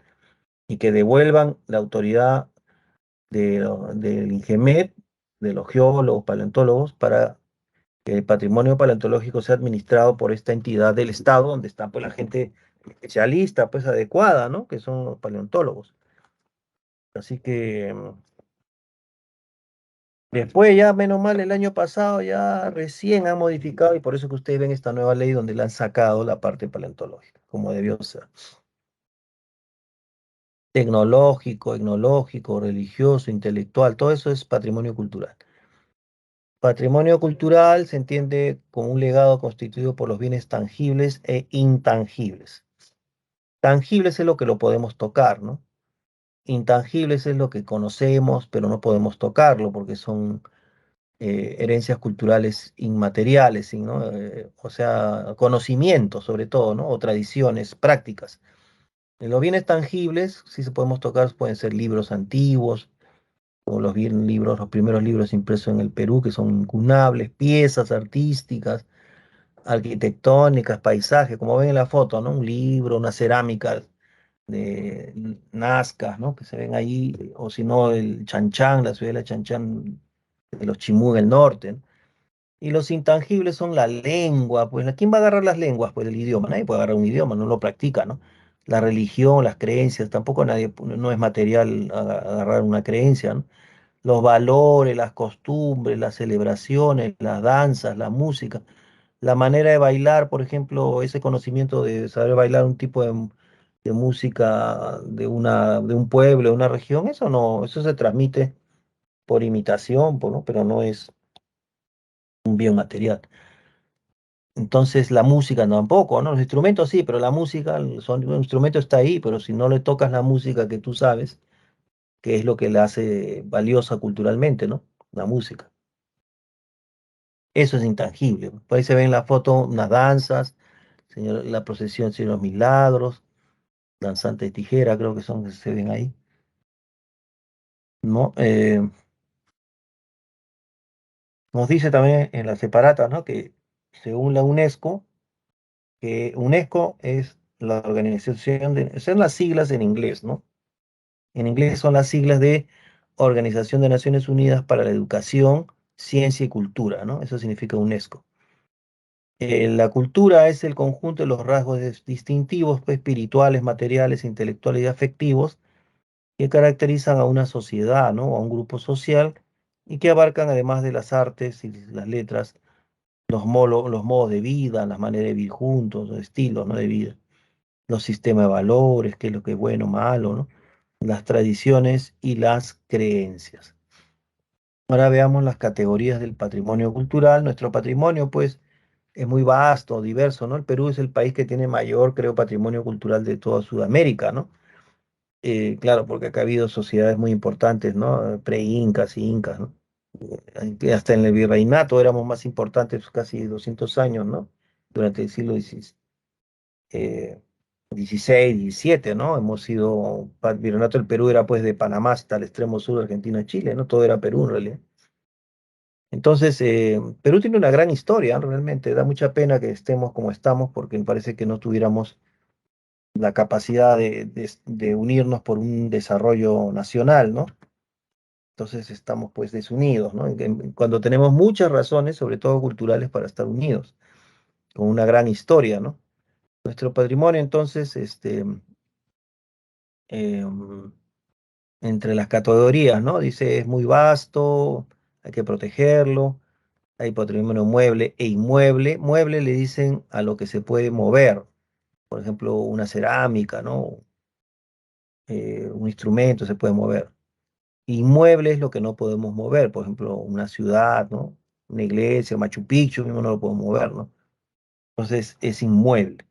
y que devuelvan la autoridad del INGEMET, de los geólogos, paleontólogos, para que el patrimonio paleontológico sea administrado por esta entidad del Estado, donde está pues la gente especialista, pues adecuada, ¿no? Que son los paleontólogos. Así que después ya, menos mal, el año pasado ya recién han modificado y por eso que ustedes ven esta nueva ley donde le han sacado la parte paleontológica, como debió ser. tecnológico, etnológico, religioso, intelectual, todo eso es patrimonio cultural. Patrimonio cultural se entiende como un legado constituido por los bienes tangibles e intangibles. Tangibles es lo que lo podemos tocar, ¿no? Intangibles es lo que conocemos, pero no podemos tocarlo porque son herencias culturales inmateriales, ¿sí? ¿No? O sea, conocimientos sobre todo, ¿no? O tradiciones, prácticas. Los bienes tangibles, sí se podemos tocar, pueden ser libros antiguos, como los bien libros, los primeros libros impresos en el Perú, que son incunables, piezas artísticas, arquitectónicas, paisajes, como ven en la foto, ¿no? Un libro, una cerámica de Nazca, ¿no? Que se ven ahí, o si no, el Chanchán, la ciudad de la Chanchán, de los Chimú en el norte, ¿no? Y los intangibles son la lengua, pues, ¿quién va a agarrar las lenguas? Pues el idioma, nadie puede agarrar un idioma, no lo practica, ¿no? La religión, las creencias, tampoco nadie, no es material agarrar una creencia, ¿no? Los valores, las costumbres, las celebraciones, las danzas, la música, la manera de bailar, por ejemplo, ese conocimiento de saber bailar un tipo de música de un pueblo, de una región, eso no, eso se transmite por imitación, ¿no? Pero no es un bien material. Entonces la música tampoco, ¿no? Los instrumentos sí, pero la música, el instrumento está ahí, pero si no le tocas la música que tú sabes, que es lo que la hace valiosa culturalmente, ¿no? La música. Eso es intangible. Por ahí se ven en la foto unas danzas, la procesión de los Milagros, danzantes de tijera, creo que son que se ven ahí, ¿no? Nos dice también en la separata, ¿no? Que según la UNESCO, que UNESCO es la organización son las siglas en inglés, ¿no? En inglés son las siglas de Organización de Naciones Unidas para la Educación, Ciencia y Cultura, ¿no? Eso significa UNESCO. La cultura es el conjunto de los rasgos distintivos, pues, espirituales, materiales, intelectuales y afectivos que caracterizan a una sociedad, ¿no? O a un grupo social y que abarcan, además de las artes y las letras, los modos de vida, las maneras de vivir juntos, los estilos, ¿no? De vida, los sistemas de valores, qué es lo que es bueno, malo, ¿no? Las tradiciones y las creencias. Ahora veamos las categorías del patrimonio cultural. Nuestro patrimonio, pues, es muy vasto, diverso, ¿no? El Perú es el país que tiene mayor, creo, patrimonio cultural de toda Sudamérica, ¿no? Claro, porque acá ha habido sociedades muy importantes, ¿no? Pre-incas y incas, ¿no? Hasta en el virreinato éramos más importantes casi 200 años, ¿no? Durante el siglo XVI, XVII, ¿no? Hemos sido, el virreinato del Perú era pues de Panamá hasta el extremo sur de Argentina, Chile, ¿no? Todo era Perú en realidad. Entonces, Perú tiene una gran historia, ¿no? Realmente da mucha pena que estemos como estamos porque me parece que no tuviéramos la capacidad de unirnos por un desarrollo nacional, ¿no? Entonces estamos pues desunidos, ¿no? Cuando tenemos muchas razones, sobre todo culturales, para estar unidos, con una gran historia, ¿no? Nuestro patrimonio, entonces, em, entre las categorías, ¿no? Dice, es muy vasto, hay que protegerlo, hay patrimonio mueble e inmueble. Mueble le dicen a lo que se puede mover, por ejemplo, una cerámica, ¿no? Un instrumento se puede mover. Inmueble es lo que no podemos mover, por ejemplo, una ciudad, ¿no? Una iglesia, Machu Picchu, mismo no lo podemos mover, ¿no? Entonces es inmueble.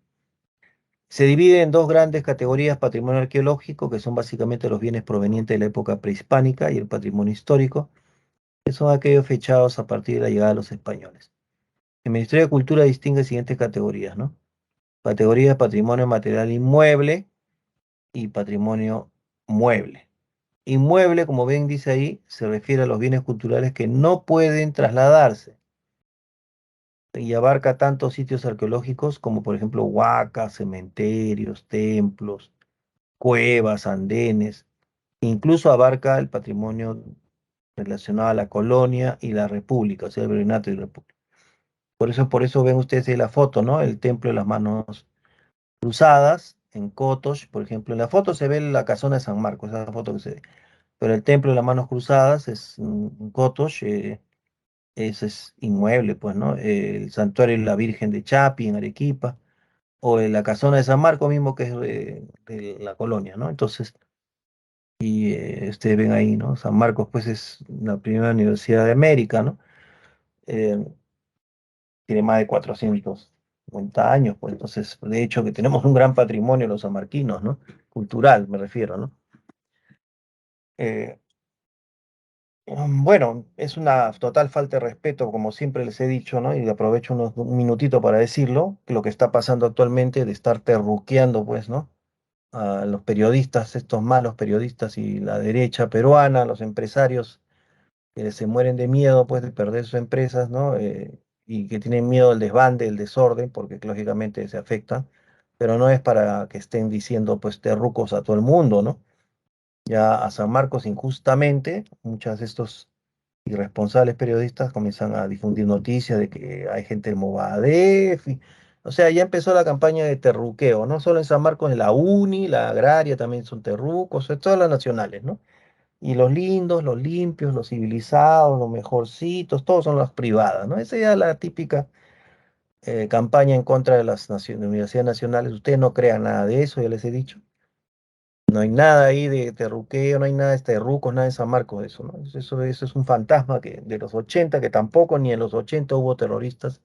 Se divide en dos grandes categorías: patrimonio arqueológico, que son básicamente los bienes provenientes de la época prehispánica, y el patrimonio histórico, que son aquellos fechados a partir de la llegada de los españoles. El Ministerio de Cultura distingue las siguientes categorías, ¿no? Categoría de patrimonio material inmueble y patrimonio mueble. Inmueble, como ven, dice ahí, se refiere a los bienes culturales que no pueden trasladarse y abarca tanto sitios arqueológicos como, por ejemplo, huacas, cementerios, templos, cuevas, andenes. Incluso abarca el patrimonio relacionado a la colonia y la república, o sea, el virreinato y república. Por eso ven ustedes ahí la foto, ¿no? El templo de las manos cruzadas en Cotox, por ejemplo. En la foto se ve la casona de San Marcos, esa foto que se ve. Pero el templo de las manos cruzadas es un Cotox, ese es inmueble, pues, ¿no? El santuario de la Virgen de Chapi en Arequipa, o en la casona de San Marcos mismo, que es de la colonia, ¿no? Entonces, Y ustedes ven ahí, ¿no? San Marcos, pues, es la primera universidad de América, ¿no? Eh, Tiene más de 450 años, pues, entonces, de hecho, que tenemos un gran patrimonio los sanmarquinos, ¿no? Cultural, me refiero, ¿no? Eh, bueno, es una total falta de respeto, como siempre les he dicho, ¿no? Y aprovecho un minutito para decirlo, que lo que está pasando actualmente de estar terruqueando, pues, ¿no? A los periodistas, estos malos periodistas y la derecha peruana, los empresarios que se mueren de miedo, pues, de perder sus empresas, ¿no? Y que tienen miedo al desbande, el desorden, porque lógicamente se afectan, pero no es para que estén diciendo, pues, terrucos a todo el mundo, ¿no? Ya a San Marcos, injustamente, muchos de estos irresponsables periodistas comienzan a difundir noticias de que hay gente del Movadef. O sea, ya empezó la campaña de terruqueo, no solo en San Marcos, en la Uni, la Agraria también son terrucos, en todas las nacionales, ¿no? Y los lindos, los limpios, los civilizados, los mejorcitos, todos son las privadas, ¿no? Esa ya es la típica campaña en contra de las universidades nacionales. Ustedes no crean nada de eso, ya les he dicho. No hay nada ahí de terruqueo, no hay nada de terrucos, nada de San Marcos, de eso, ¿no? Eso es un fantasma que, de los 80 que tampoco ni en los 80 hubo terroristas,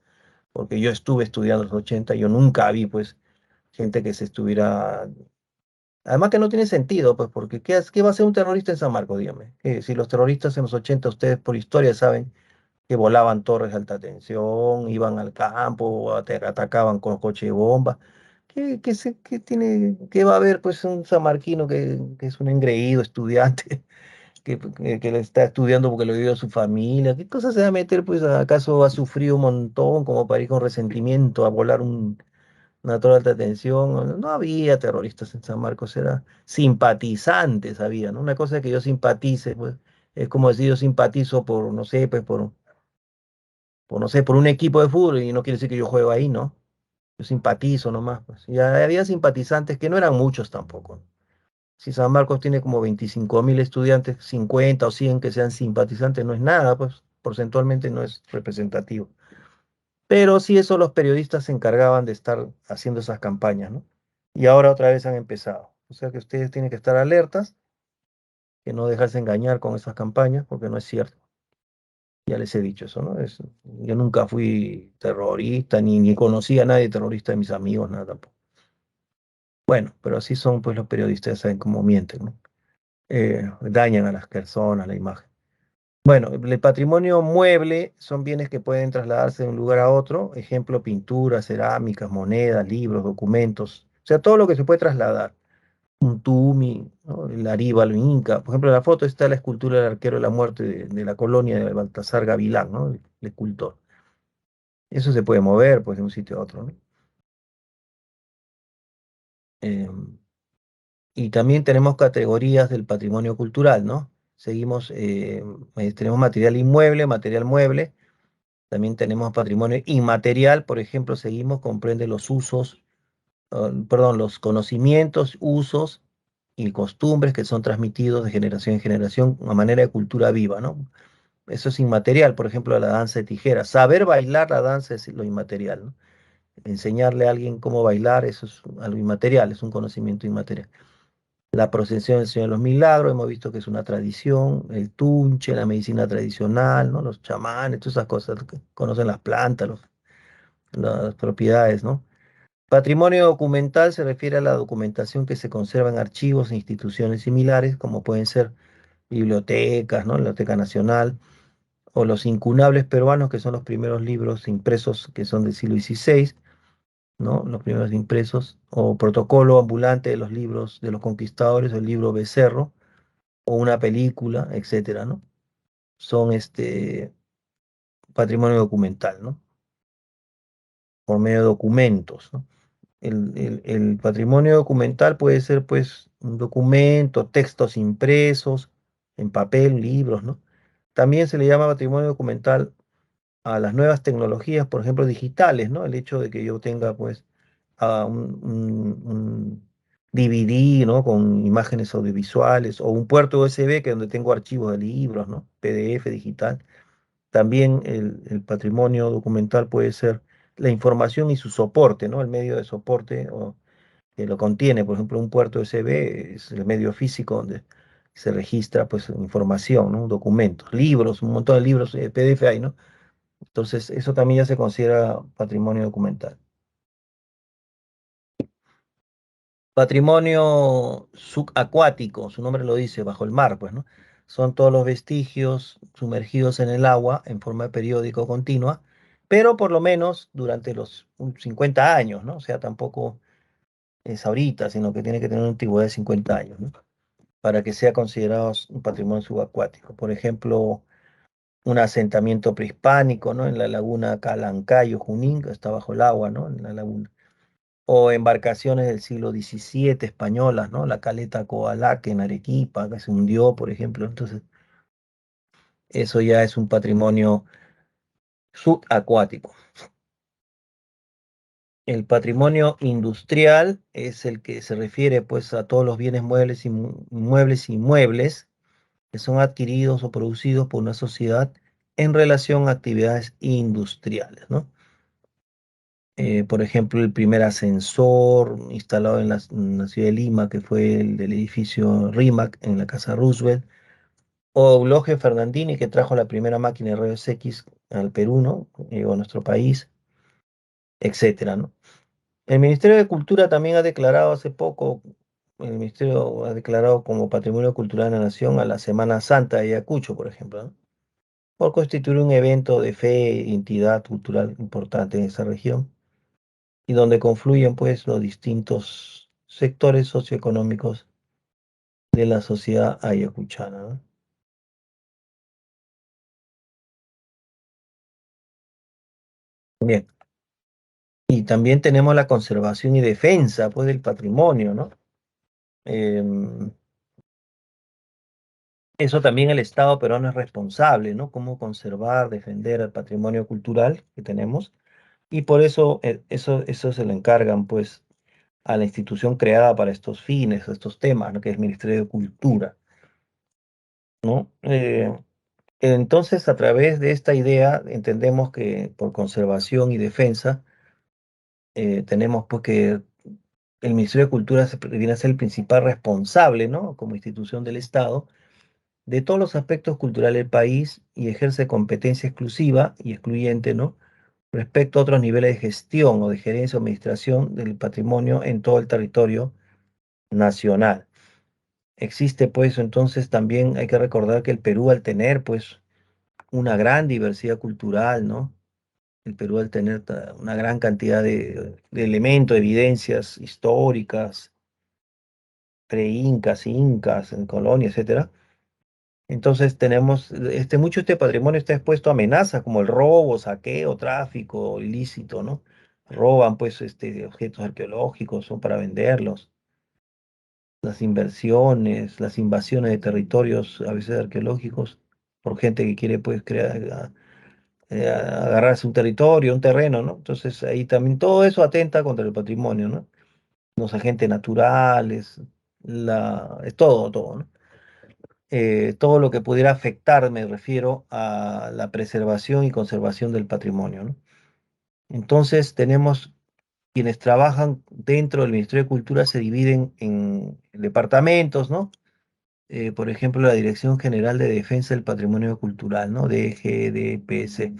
porque yo estuve estudiando en los 80 yo nunca vi, pues, gente que se estuviera... Además que no tiene sentido, pues, porque ¿qué va a ser un terrorista en San Marcos? Dígame. Si los terroristas en los 80 ustedes por historia saben que volaban torres de alta tensión, iban al campo, atacaban con coche bomba. ¿Qué va a haber pues un samarquino que es un engreído estudiante que le está estudiando porque lo vivió su familia? ¿Qué cosa se va a meter pues acaso ha sufrido un montón como para ir con resentimiento a volar una torre de alta tensión? No, no había terroristas en San Marcos, era simpatizantes había, ¿no? Una cosa es que yo simpatice, pues es como decir yo simpatizo por, no sé, pues por, no sé, por un equipo de fútbol y no quiere decir que yo juego ahí, ¿no? Yo simpatizo nomás, pues. Ya había simpatizantes que no eran muchos tampoco. Si San Marcos tiene como 25.000 estudiantes, 50 o 100 que sean simpatizantes, no es nada, pues porcentualmente no es representativo. Pero sí eso los periodistas se encargaban de estar haciendo esas campañas, ¿no? Y ahora otra vez han empezado. O sea que ustedes tienen que estar alertas, que no dejarse engañar con esas campañas, porque no es cierto. Ya les he dicho eso, ¿no? Yo nunca fui terrorista, ni conocí a nadie terrorista de mis amigos, nada tampoco. Bueno, pero así son pues los periodistas, ya saben cómo mienten, ¿no? Dañan a las personas, la imagen. Bueno, el patrimonio mueble son bienes que pueden trasladarse de un lugar a otro, ejemplo, pinturas, cerámicas, monedas, libros, documentos, o sea, todo lo que se puede trasladar. Un tumi, ¿no? El aríbalo inca. Por ejemplo, en la foto está la escultura del arquero de la muerte de la colonia de Baltasar Gavilán, ¿no? El escultor. Eso se puede mover, pues, de un sitio a otro, ¿no? Em, y también tenemos categorías del patrimonio cultural, ¿no? Seguimos, tenemos material inmueble, material mueble, también tenemos patrimonio inmaterial, por ejemplo, seguimos, comprende los usos, perdón, los conocimientos, usos y costumbres que son transmitidos de generación en generación a manera de cultura viva, ¿no? Eso es inmaterial, por ejemplo, la danza de tijera. Saber bailar la danza es lo inmaterial, ¿no? Enseñarle a alguien cómo bailar, eso es algo inmaterial, es un conocimiento inmaterial. La procesión del Señor de los Milagros, hemos visto que es una tradición, el tunche, la medicina tradicional, ¿no? Los chamanes, todas esas cosas que conocen las plantas, las propiedades, ¿no? Patrimonio documental se refiere a la documentación que se conserva en archivos e instituciones similares, como pueden ser bibliotecas, ¿no? La Biblioteca Nacional, o los incunables peruanos, que son los primeros libros impresos que son del siglo XVI, ¿no? Los primeros impresos, o protocolo ambulante de los libros de los conquistadores, o el libro Becerro, o una película, etcétera, ¿no? Son patrimonio documental, ¿no? Por medio de documentos, ¿no? El patrimonio documental puede ser, pues, un documento, textos impresos, en papel, libros, ¿no? También se le llama patrimonio documental a las nuevas tecnologías, por ejemplo, digitales, ¿no? El hecho de que yo tenga, pues, un DVD, ¿no? Con imágenes audiovisuales, o un puerto USB que donde tengo archivos de libros, ¿no? PDF digital. También el patrimonio documental puede ser la información y su soporte, ¿no? El medio de soporte que lo contiene, por ejemplo, un puerto USB es el medio físico donde se registra pues información, ¿no? Documentos, libros, un montón de libros, PDF hay, ¿no? Entonces, eso también ya se considera patrimonio documental. Patrimonio subacuático, su nombre lo dice, bajo el mar, pues, ¿no? Son todos los vestigios sumergidos en el agua en forma periódica o continua, pero por lo menos durante los 50 años, ¿no? O sea, tampoco es ahorita, sino que tiene que tener una antigüedad de 50 años, ¿no? Para que sea considerado un patrimonio subacuático. Por ejemplo, un asentamiento prehispánico, ¿no? En la laguna Calancayo, Junín, que está bajo el agua, ¿no? En la laguna. O embarcaciones del siglo XVII españolas, ¿no? La caleta Coalaque en Arequipa, que se hundió, por ejemplo. Entonces, eso ya es un patrimonio subacuático. El patrimonio industrial es el que se refiere, pues, a todos los bienes muebles y inmuebles que son adquiridos o producidos por una sociedad en relación a actividades industriales, ¿no? Por ejemplo, el primer ascensor instalado en la ciudad de Lima, que fue el del edificio Rimac en la Casa Roosevelt, o Euloge Fernandini, que trajo la primera máquina de rayos X al Perú, ¿no? Llegó a nuestro país, etcétera, ¿no? El Ministerio de Cultura también ha declarado hace poco, el Ministerio ha declarado como Patrimonio Cultural de la Nación a la Semana Santa de Ayacucho, por ejemplo, ¿no? Por constituir un evento de fe e entidad cultural importante en esa región y donde confluyen pues los distintos sectores socioeconómicos de la sociedad ayacuchana, ¿no? Bien, y también tenemos la conservación y defensa pues del patrimonio, ¿no? Em, Eso también el Estado peruano es responsable, ¿no? Cómo conservar, defender el patrimonio cultural que tenemos y por eso eso se lo encargan pues a la institución creada para estos fines, estos temas, ¿no? Que es el Ministerio de Cultura, ¿no? Entonces, a través de esta idea, entendemos que por conservación y defensa, tenemos pues que el Ministerio de Cultura viene a ser el principal responsable, ¿no? Como institución del Estado, de todos los aspectos culturales del país y ejerce competencia exclusiva y excluyente, ¿no? Respecto a otros niveles de gestión o de gerencia o administración del patrimonio en todo el territorio nacional. Existe pues entonces también hay que recordar que el Perú al tener pues una gran diversidad cultural, ¿no? El Perú al tener una gran cantidad de elementos, evidencias históricas, pre-incas, incas, en colonia, etcétera. Entonces tenemos, mucho este patrimonio está expuesto a amenazas como el robo, saqueo, tráfico ilícito, ¿no? Roban pues objetos arqueológicos, son para venderlos. Las inversiones, las invasiones de territorios a veces arqueológicos por gente que quiere pues crear, agarrarse un territorio, un terreno, ¿no? Entonces ahí también todo eso atenta contra el patrimonio, ¿no? Los agentes naturales, es todo, ¿no? Todo lo que pudiera afectar, me refiero a la preservación y conservación del patrimonio, ¿no? Entonces tenemos quienes trabajan dentro del Ministerio de Cultura se dividen en departamentos, ¿no? Por ejemplo, la Dirección General de Defensa del Patrimonio Cultural, ¿no? DGDPS,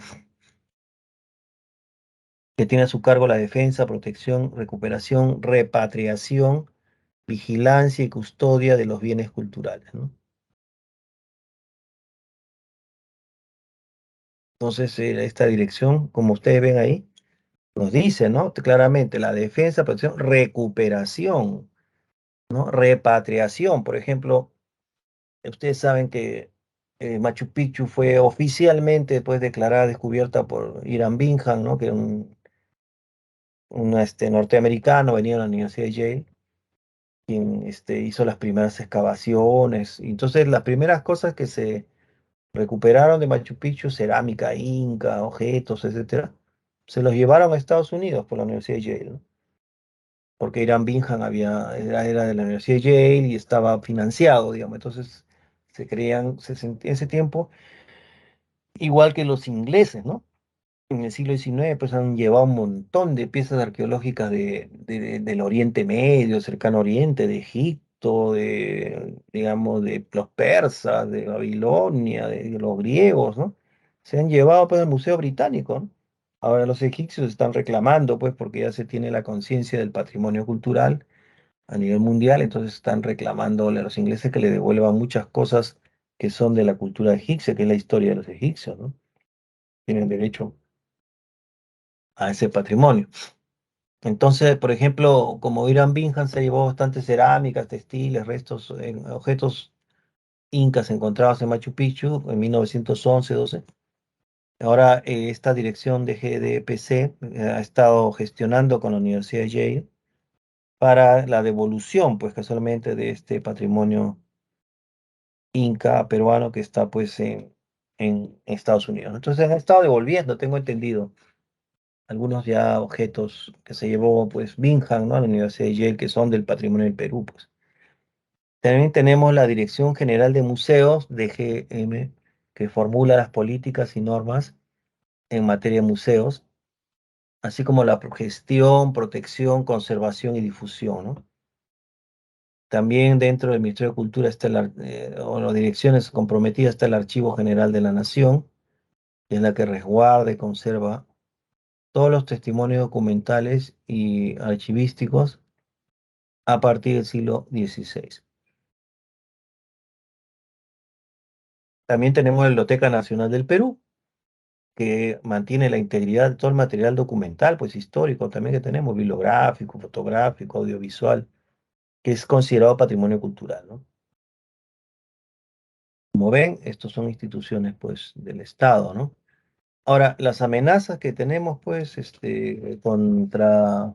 que tiene a su cargo la defensa, protección, recuperación, repatriación, vigilancia y custodia de los bienes culturales, ¿no? Entonces, esta dirección, como ustedes ven ahí, nos dice, ¿no? Claramente, la defensa, protección, recuperación, ¿no? Repatriación, por ejemplo, ustedes saben que Machu Picchu fue oficialmente después declarada descubierta por Irán Bingham, ¿no? Que era un norteamericano, venía de la Universidad de Yale, quien hizo las primeras excavaciones. Y entonces, las primeras cosas que se recuperaron de Machu Picchu, cerámica inca, objetos, etcétera, se los llevaron a Estados Unidos por la Universidad de Yale, ¿no? Porque Irán Bingham era de la Universidad de Yale y estaba financiado, digamos. Entonces, en ese tiempo, igual que los ingleses, ¿no? En el siglo XIX, pues han llevado un montón de piezas arqueológicas del Oriente Medio, Cercano Oriente, de Egipto, Egipto, digamos, de los persas, de Babilonia, de los griegos, ¿no? Se han llevado pues al Museo Británico, ¿no? Ahora los egipcios están reclamando, pues, porque ya se tiene la conciencia del patrimonio cultural a nivel mundial, entonces están reclamándole a los ingleses que le devuelvan muchas cosas que son de la cultura egipcia, que es la historia de los egipcios, ¿no? Tienen derecho a ese patrimonio. Entonces, por ejemplo, como Irán Bingham se llevó bastantes cerámicas, textiles, restos, objetos incas encontrados en Machu Picchu en 1911-12. Ahora, esta dirección de GDPC ha estado gestionando con la Universidad de Yale para la devolución, pues casualmente, de este patrimonio inca peruano que está pues en Estados Unidos. Entonces han estado devolviendo, tengo entendido, algunos ya objetos que se llevó pues Bingham, ¿no? A la Universidad de Yale, que son del patrimonio del Perú, pues. También tenemos la Dirección General de Museos, DGM, que formula las políticas y normas en materia de museos, así como la gestión, protección, conservación y difusión, ¿no? También dentro del Ministerio de Cultura está o las direcciones comprometidas está el Archivo General de la Nación, que es la que resguarda y conserva todos los testimonios documentales y archivísticos a partir del siglo XVI. También tenemos la Biblioteca Nacional del Perú, que mantiene la integridad de todo el material documental, pues histórico también que tenemos, bibliográfico, fotográfico, audiovisual, que es considerado patrimonio cultural, ¿no? Como ven, estos son instituciones, pues, del Estado, ¿no? Ahora, las amenazas que tenemos, pues, contra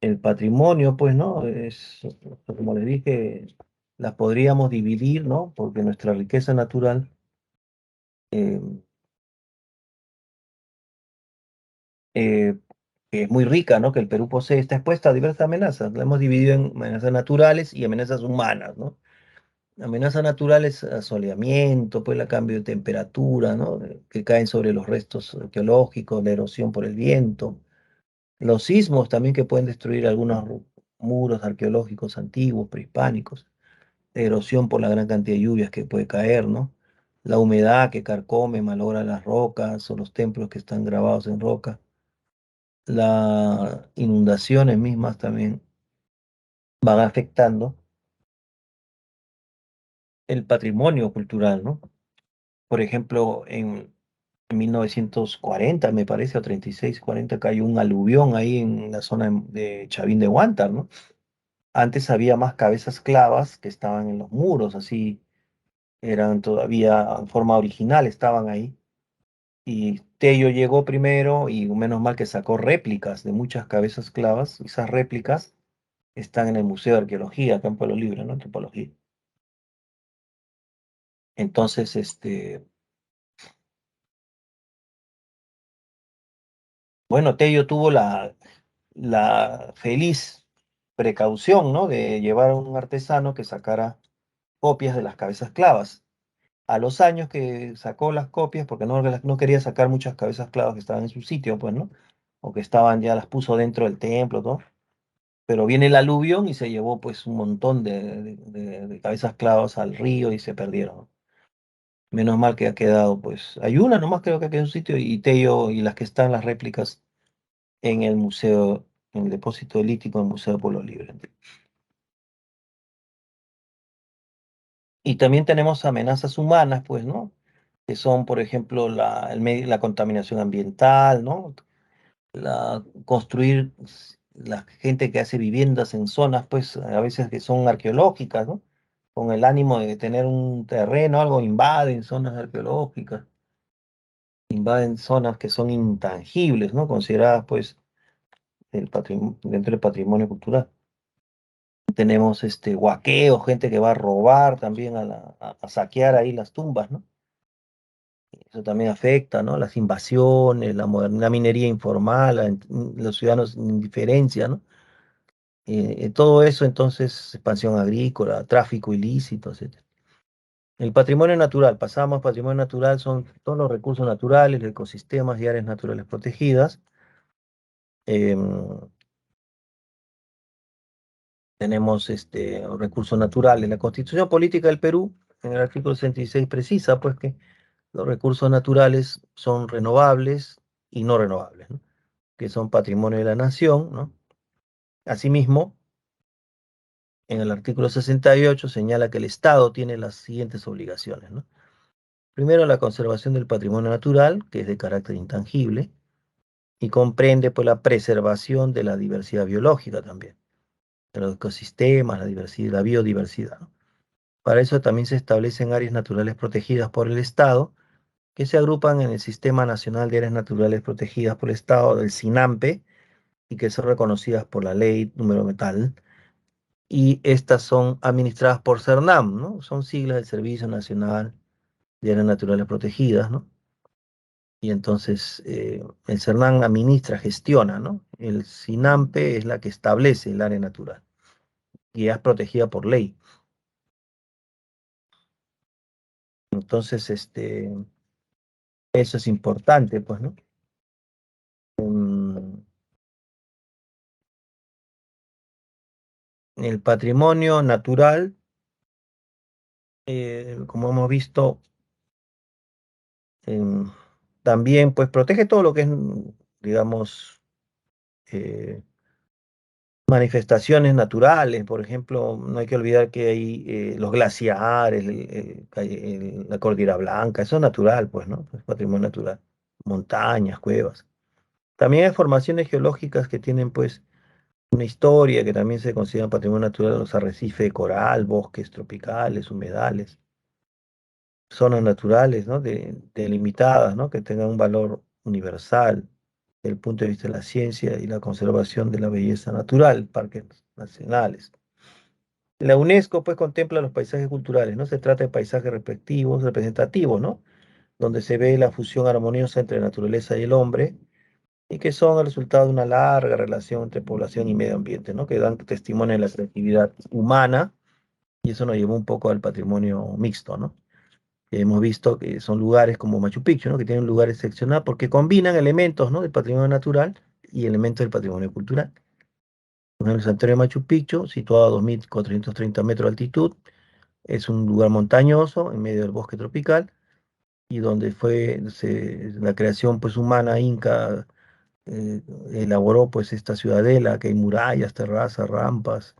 el patrimonio, pues, ¿no? Como les dije, las podríamos dividir, ¿no? Porque nuestra riqueza natural eh, eh, que es muy rica, ¿no? Que el Perú posee, está expuesta a diversas amenazas. La hemos dividido en amenazas naturales y amenazas humanas, ¿no? Amenazas naturales, asoleamiento, pues el cambio de temperatura, ¿no? Que caen sobre los restos arqueológicos, la erosión por el viento, los sismos también que pueden destruir algunos muros arqueológicos antiguos, prehispánicos, erosión por la gran cantidad de lluvias que puede caer, ¿no? La humedad que carcome, malogra las rocas o los templos que están grabados en roca. Las inundaciones mismas también van afectando el patrimonio cultural, ¿no? Por ejemplo, en 1940, me parece, o 36, 40, cayó un aluvión ahí en la zona de Chavín de Huántar, ¿no? Antes había más cabezas clavas que estaban en los muros, así eran todavía en forma original, estaban ahí. Y Tello llegó primero y menos mal que sacó réplicas de muchas cabezas clavas. Esas réplicas están en el Museo de Arqueología, acá en Pueblo Libre, ¿no? Antropología. Entonces, bueno, Tello tuvo la feliz precaución, ¿no? De llevar a un artesano que sacara copias de las cabezas clavas. A los años que sacó las copias, porque no quería sacar muchas cabezas clavas que estaban en su sitio, pues, ¿no? O que estaban, ya las puso dentro del templo, todo. Pero viene el aluvión y se llevó, pues, un montón de cabezas clavas al río y se perdieron. Menos mal que ha quedado, pues, hay una nomás creo que quedó en su sitio y Tello y las que están las réplicas en el museo, en el depósito lítico del Museo de Pueblo Libre. Y también tenemos amenazas humanas, pues, ¿no? Que son, por ejemplo, la contaminación ambiental, ¿no? Construir la gente que hace viviendas en zonas, pues, a veces que son arqueológicas, ¿no? Con el ánimo de tener un terreno, algo, invaden zonas arqueológicas, invaden zonas que son intangibles, ¿no? Consideradas, pues, dentro del patrimonio cultural. Tenemos huaqueo, gente que va a robar también a saquear ahí las tumbas, ¿no? Eso también afecta, ¿no? Las invasiones, la minería informal, los ciudadanos en indiferencia, ¿no? Todo eso, entonces, expansión agrícola, tráfico ilícito, etcétera. El patrimonio natural, pasamos, patrimonio natural son todos los recursos naturales, ecosistemas y áreas naturales protegidas. em, tenemos recursos naturales. La Constitución Política del Perú, en el artículo 66, precisa pues que los recursos naturales son renovables y no renovables, ¿no? Que son patrimonio de la nación, ¿no? Asimismo, en el artículo 68 señala que el Estado tiene las siguientes obligaciones, ¿no? Primero, la conservación del patrimonio natural, que es de carácter intangible, y comprende pues, la preservación de la diversidad biológica también, de los ecosistemas, la diversidad, la biodiversidad, ¿no? Para eso también se establecen áreas naturales protegidas por el Estado, que se agrupan en el Sistema Nacional de Áreas Naturales Protegidas por el Estado, del SINAMPE, y que son reconocidas por la ley número metal, y estas son administradas por CERNAM, ¿no? Son siglas del Servicio Nacional de Áreas Naturales Protegidas, ¿no? Y entonces el CERNAM administra, gestiona, ¿no? El SINAMPE es la que establece el área natural y es protegida por ley. Entonces, eso es importante, pues, ¿no? Mm, el patrimonio natural, como hemos visto, em, también, pues, protege todo lo que es, digamos, eh, manifestaciones naturales. Por ejemplo, no hay que olvidar que hay los glaciares, la Cordillera Blanca, eso es natural, pues, ¿no? Es patrimonio natural. Montañas, cuevas. También hay formaciones geológicas que tienen, pues, una historia que también se considera patrimonio natural, los arrecifes de coral, bosques tropicales, humedales, zonas naturales, ¿no? Delimitadas, ¿no? Que tengan un valor universal desde el punto de vista de la ciencia y la conservación de la belleza natural, parques nacionales. La UNESCO pues contempla los paisajes culturales, ¿no? Se trata de paisajes respectivos, representativos, ¿no? Donde se ve la fusión armoniosa entre la naturaleza y el hombre y que son el resultado de una larga relación entre población y medio ambiente, ¿no? Que dan testimonio de la creatividad humana y eso nos llevó un poco al patrimonio mixto, ¿no? Hemos visto que son lugares como Machu Picchu, ¿no? Que tienen lugares seccionados porque combinan elementos, ¿no? Del patrimonio natural y elementos del patrimonio cultural. Por ejemplo, el santuario de Machu Picchu, situado a 2.430 metros de altitud, es un lugar montañoso en medio del bosque tropical y donde la creación pues, humana inca elaboró pues, esta ciudadela, que hay murallas, terrazas, rampas,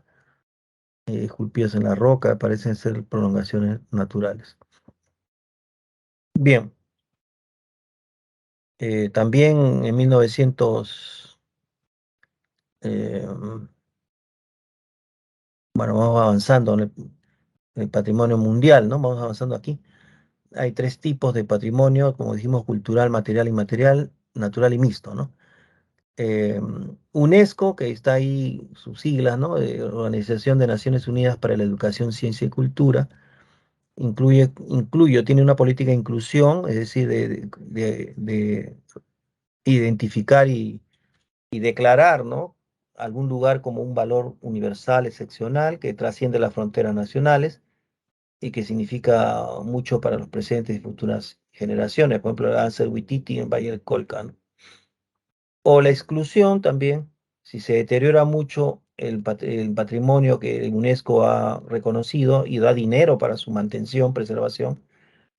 esculpidas en la roca, parecen ser prolongaciones naturales. Bien, también en 1900, eh, bueno, vamos avanzando en el patrimonio mundial, ¿no? Vamos avanzando aquí. Hay tres tipos de patrimonio, como dijimos, cultural, material, inmaterial, natural y mixto, ¿no? Eh, UNESCO, que está ahí sus siglas, ¿no? Organización de Naciones Unidas para la Educación, Ciencia y Cultura, tiene una política de inclusión, es decir, de identificar y declarar, ¿no? Algún lugar como un valor universal, excepcional, que trasciende las fronteras nacionales y que significa mucho para los presentes y futuras generaciones. Por ejemplo, el Ansel Wititi en Valle del Colca, ¿no? O la exclusión también, si se deteriora mucho el patrimonio que UNESCO ha reconocido y da dinero para su mantención, preservación,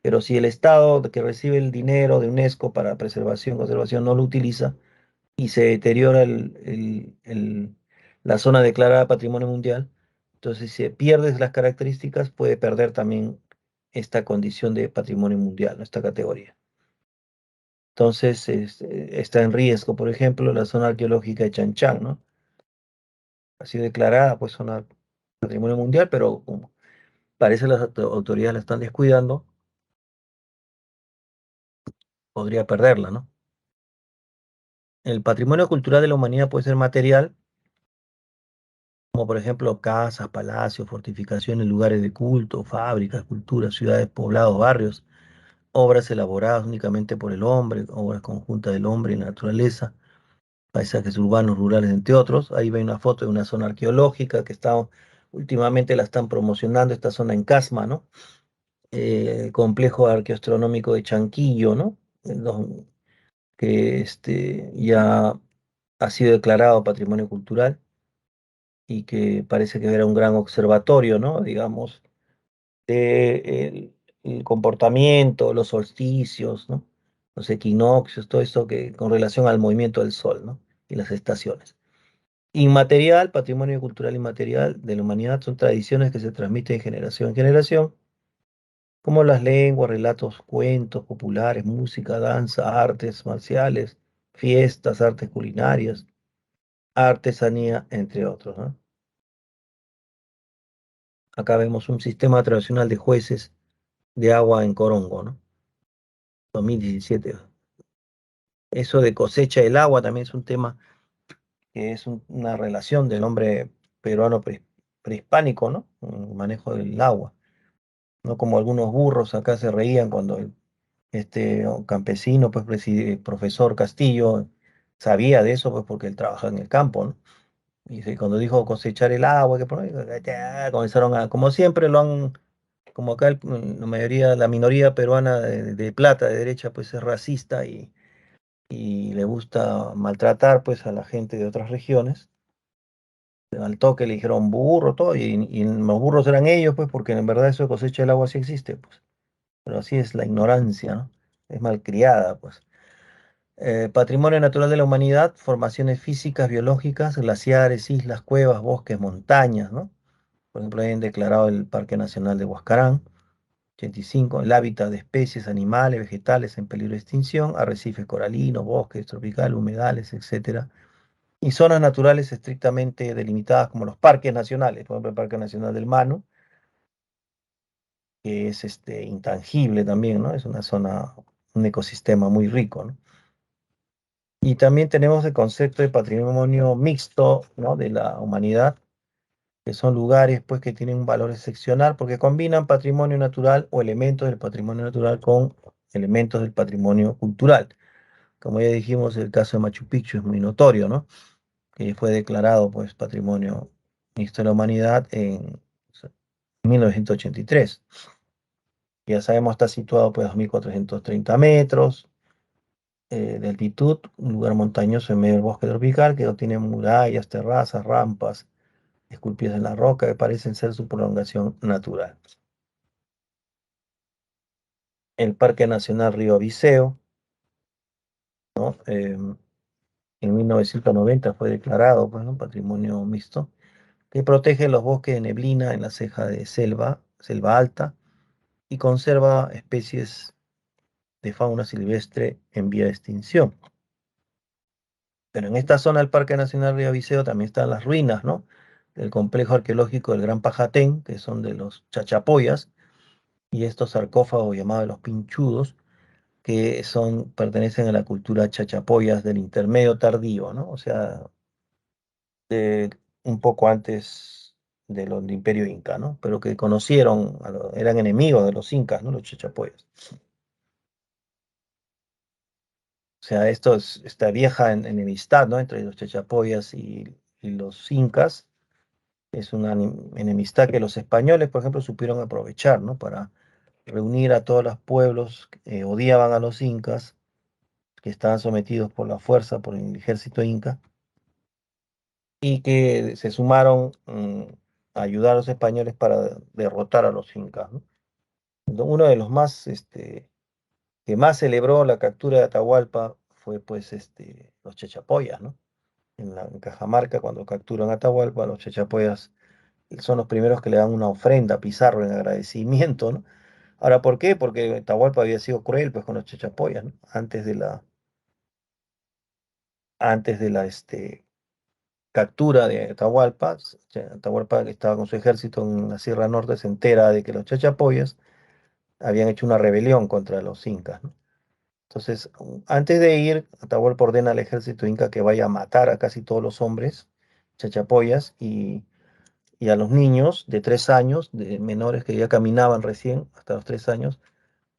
pero si el Estado que recibe el dinero de UNESCO para preservación, conservación, no lo utiliza y se deteriora la zona declarada Patrimonio Mundial, entonces si pierdes las características, puede perder también esta condición de Patrimonio Mundial, ¿no? Esta categoría. Entonces, está en riesgo, por ejemplo, la zona arqueológica de Chan Chan, ¿no? Ha sido declarada, pues, zona Patrimonio Mundial, pero como parece las autoridades la están descuidando, podría perderla, ¿no? El patrimonio cultural de la humanidad puede ser material, como por ejemplo casas, palacios, fortificaciones, lugares de culto, fábricas, culturas, ciudades, poblados, barrios, obras elaboradas únicamente por el hombre, obras conjuntas del hombre y la naturaleza, paisajes urbanos, rurales, entre otros. Ahí ve una foto de una zona arqueológica que últimamente la están promocionando, esta zona en Casma, ¿no? El complejo arqueoastronómico de Chanquillo, ¿no? Que ya ha sido declarado Patrimonio Cultural. y que parece que era un gran observatorio, ¿no? Digamos, de el comportamiento, los solsticios, ¿no? Los equinoccios, todo eso que con relación al movimiento del sol, ¿no? Y las estaciones. Inmaterial, patrimonio cultural inmaterial de la humanidad, son tradiciones que se transmiten de generación en generación, como las lenguas, relatos, cuentos populares, música, danza, artes marciales, fiestas, artes culinarias, artesanía, entre otros, ¿no? Acá vemos un sistema tradicional de jueces de agua en Corongo, ¿no? 2017. Eso de cosecha del agua también es un tema que es una relación del hombre peruano prehispánico, ¿no? Un manejo del agua. No como algunos burros acá se reían cuando este campesino, pues profesor Castillo, sabía de eso, pues porque él trabaja en el campo, ¿no? Y cuando dijo cosechar el agua, ya comenzaron a, como siempre lo han, como acá la mayoría, la minoría peruana de plata, de derecha, pues es racista y le gusta maltratar pues a la gente de otras regiones. Al toque le dijeron burro, todo, y los burros eran ellos, pues, porque en verdad eso de cosecha del agua sí existe, pues. Pero así es la ignorancia, ¿no? Es malcriada, pues. Patrimonio natural de la humanidad, formaciones físicas, biológicas, glaciares, islas, cuevas, bosques, montañas, ¿no? Por ejemplo, hayan declarado el Parque Nacional de Huascarán, 85, el hábitat de especies, animales, vegetales en peligro de extinción, arrecifes coralinos, bosques tropicales, humedales, etcétera. Y zonas naturales estrictamente delimitadas como los parques nacionales, por ejemplo, el Parque Nacional del Manu, que es intangible también, ¿no? Es una zona, un ecosistema muy rico, ¿no? Y también tenemos el concepto de patrimonio mixto, ¿no? De la humanidad, que son lugares pues, que tienen un valor excepcional porque combinan patrimonio natural o elementos del patrimonio natural con elementos del patrimonio cultural. Como ya dijimos, el caso de Machu Picchu es muy notorio, ¿no? Que fue declarado pues, patrimonio mixto de la humanidad en 1983. Ya sabemos, está situado pues, a 2.430 metros de altitud, un lugar montañoso en medio del bosque tropical que no tiene murallas, terrazas, rampas esculpidas en la roca que parecen ser su prolongación natural. El Parque Nacional Río Viseo, ¿no? En 1990 fue declarado pues, ¿no? Patrimonio mixto, que protege los bosques de neblina en la ceja de selva, selva alta, y conserva especies de fauna silvestre en vía de extinción. Pero en esta zona del Parque Nacional Río Viseo también están las ruinas, ¿no? Del complejo arqueológico del Gran Pajatén, que son de los chachapoyas, y estos sarcófagos llamados los pinchudos, que pertenecen a la cultura chachapoyas del intermedio tardío, ¿no? O sea, un poco antes del Imperio Inca, ¿no? Pero que conocieron, eran enemigos de los incas, ¿no? Los chachapoyas. O sea, esta vieja enemistad, ¿no? Entre los chachapoyas y los incas es una enemistad que los españoles, por ejemplo, supieron aprovechar, ¿no? Para reunir a todos los pueblos que odiaban a los incas, que estaban sometidos por la fuerza, por el ejército inca, y que se sumaron a ayudar a los españoles para derrotar a los incas, ¿no? Uno de los más, que más celebró la captura de Atahualpa fue, pues, los chachapoyas, ¿no? En Cajamarca, cuando capturan a Atahualpa, los chachapoyas son los primeros que le dan una ofrenda a Pizarro en agradecimiento, ¿no? Ahora, ¿por qué? Porque Atahualpa había sido cruel, pues, con los chachapoyas, ¿no? Antes de la captura de Atahualpa, Atahualpa que estaba con su ejército en la Sierra Norte, se entera de que los chachapoyas habían hecho una rebelión contra los incas, ¿no? Entonces, antes de ir, Atahualpa ordena al ejército inca que vaya a matar a casi todos los hombres chachapoyas y a los niños de 3 años, de menores que ya caminaban recién, hasta los 3 años,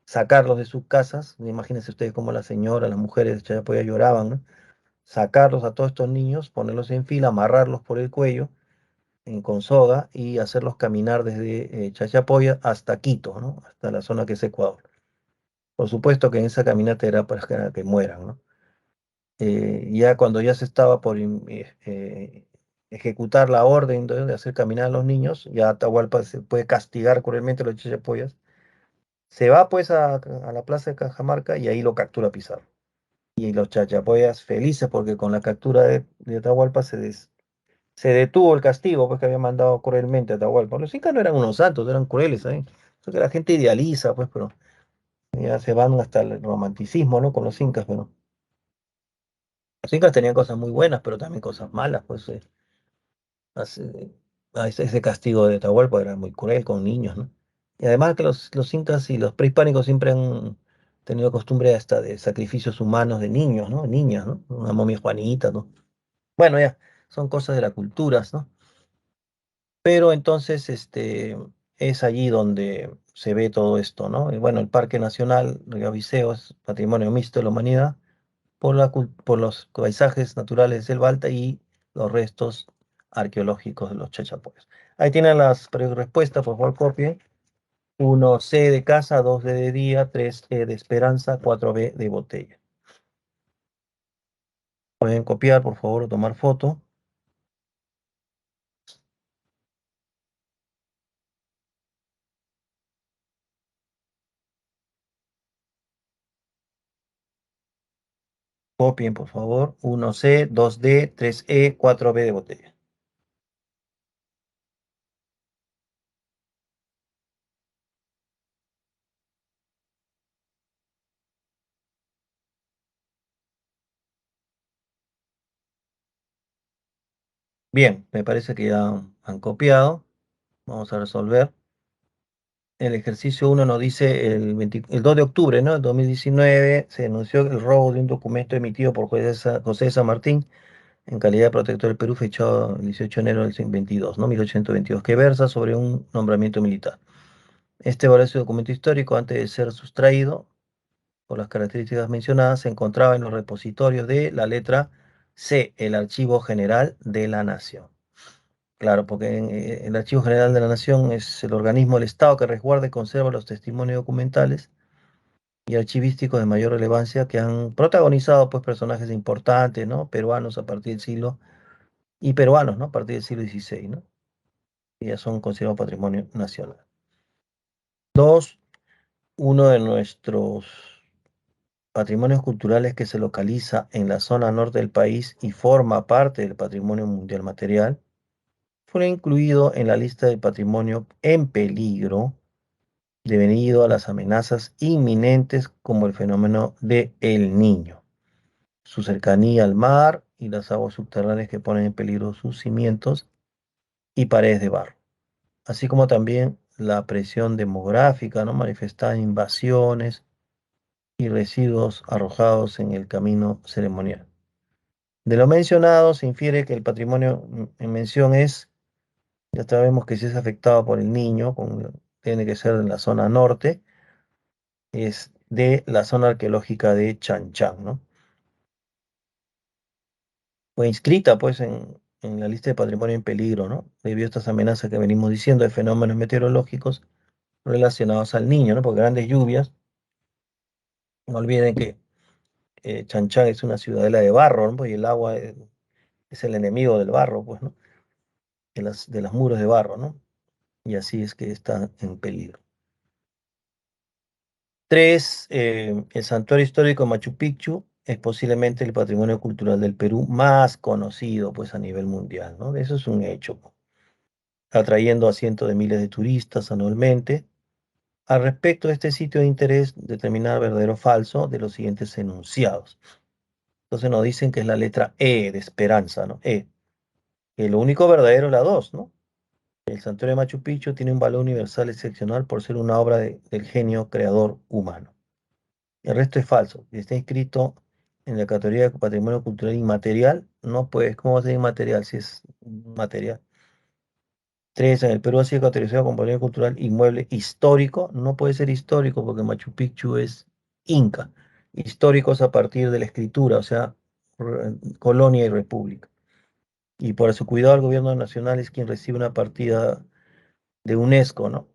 sacarlos de sus casas. Imagínense ustedes cómo las señoras, las mujeres de Chachapoya lloraban, ¿no? Sacarlos a todos estos niños, ponerlos en fila, amarrarlos por el cuello con soga y hacerlos caminar desde Chachapoya hasta Quito, ¿no? Hasta la zona que es Ecuador. Por supuesto que en esa caminata era para que mueran, ¿no? Ya cuando ya se estaba por ejecutar la orden de hacer caminar a los niños, ya Atahualpa se puede castigar cruelmente a los chachapoyas. Se va pues a la plaza de Cajamarca y ahí lo captura Pizarro. Y los chachapoyas felices porque con la captura de Atahualpa se detuvo el castigo pues, que había mandado cruelmente a Atahualpa. Los incas no eran unos santos, eran crueles, ¿sabes? Eso que la gente idealiza, pues, pero ya se van hasta el romanticismo, ¿no? Con los incas, pero los incas tenían cosas muy buenas, pero también cosas malas, pues. Hace- ese castigo de Atahualpa era muy cruel con niños, ¿no? Y además que los incas y los prehispánicos siempre han tenido costumbre hasta de sacrificios humanos de niños, ¿no? Niñas, ¿no? Una momia Juanita, ¿no? Bueno, ya, son cosas de la cultura, ¿no? Pero entonces, es allí donde se ve todo esto, ¿no? Y bueno, el Parque Nacional Río Viseo es patrimonio mixto de la humanidad por los paisajes naturales de selva alta y los restos arqueológicos de los chachapoyas. Ahí tienen las respuestas, por favor, copien. 1C de casa, 2D de día, 3E de esperanza, 4B de botella. Pueden copiar, por favor, o tomar foto. Copien, por favor. 1C, 2D, 3E, 4B de botella. Bien, me parece que ya han copiado. Vamos a resolver. El ejercicio uno nos dice el 2 de octubre, ¿no? El 2019 se denunció el robo de un documento emitido por José de San Martín en calidad de protector del Perú, fechado el 18 de enero del 22, ¿no? 1822, que versa sobre un nombramiento militar. Este valioso documento histórico, antes de ser sustraído por las características mencionadas, se encontraba en los repositorios de la letra C, el Archivo General de la Nación. Claro, porque el Archivo General de la Nación es el organismo del Estado que resguarda y conserva los testimonios documentales y archivísticos de mayor relevancia que han protagonizado pues personajes importantes, ¿no? Peruanos a partir del siglo y peruanos, ¿no? A partir del siglo XVI, ¿no? Y ya son considerados patrimonio nacional. Dos, uno de nuestros patrimonios culturales que se localiza en la zona norte del país y forma parte del patrimonio mundial material, fue incluido en la lista de patrimonio en peligro debido a las amenazas inminentes como el fenómeno de El Niño, su cercanía al mar y las aguas subterráneas que ponen en peligro sus cimientos y paredes de barro, así como también la presión demográfica, ¿no? Manifestada en invasiones y residuos arrojados en el camino ceremonial. De lo mencionado se infiere que el patrimonio en mención ya sabemos que si es afectado por el niño, tiene que ser en la zona norte, es de la zona arqueológica de Chan Chan, ¿no? Fue inscrita pues en la lista de patrimonio en peligro, ¿no? Debido a estas amenazas que venimos diciendo de fenómenos meteorológicos relacionados al niño, ¿no? Por grandes lluvias. No olviden que Chan Chan es una ciudadela de barro, ¿no? Pues, y el agua es el enemigo del barro, pues, ¿no? De las muros de barro, ¿no? Y así es que está en peligro. Tres, el santuario histórico de Machu Picchu es posiblemente el patrimonio cultural del Perú más conocido, pues, a nivel mundial, ¿no? Eso es un hecho, atrayendo a cientos de miles de turistas anualmente. Al respecto de este sitio de interés, determinar verdadero o falso de los siguientes enunciados. Entonces nos dicen que es la letra E de esperanza, ¿no? E. Que lo único verdadero es la 2, ¿no? El santuario de Machu Picchu tiene un valor universal excepcional por ser una obra del genio creador humano. El resto es falso. Si está inscrito en la categoría de patrimonio cultural inmaterial, no puede, ¿cómo va a ser inmaterial si es material? 3, en el Perú ha sido categorizado como patrimonio cultural inmueble histórico. No puede ser histórico porque Machu Picchu es inca. Histórico es a partir de la escritura, o sea, colonia y república. Y por su cuidado, el gobierno nacional es quien recibe una partida de UNESCO, ¿no?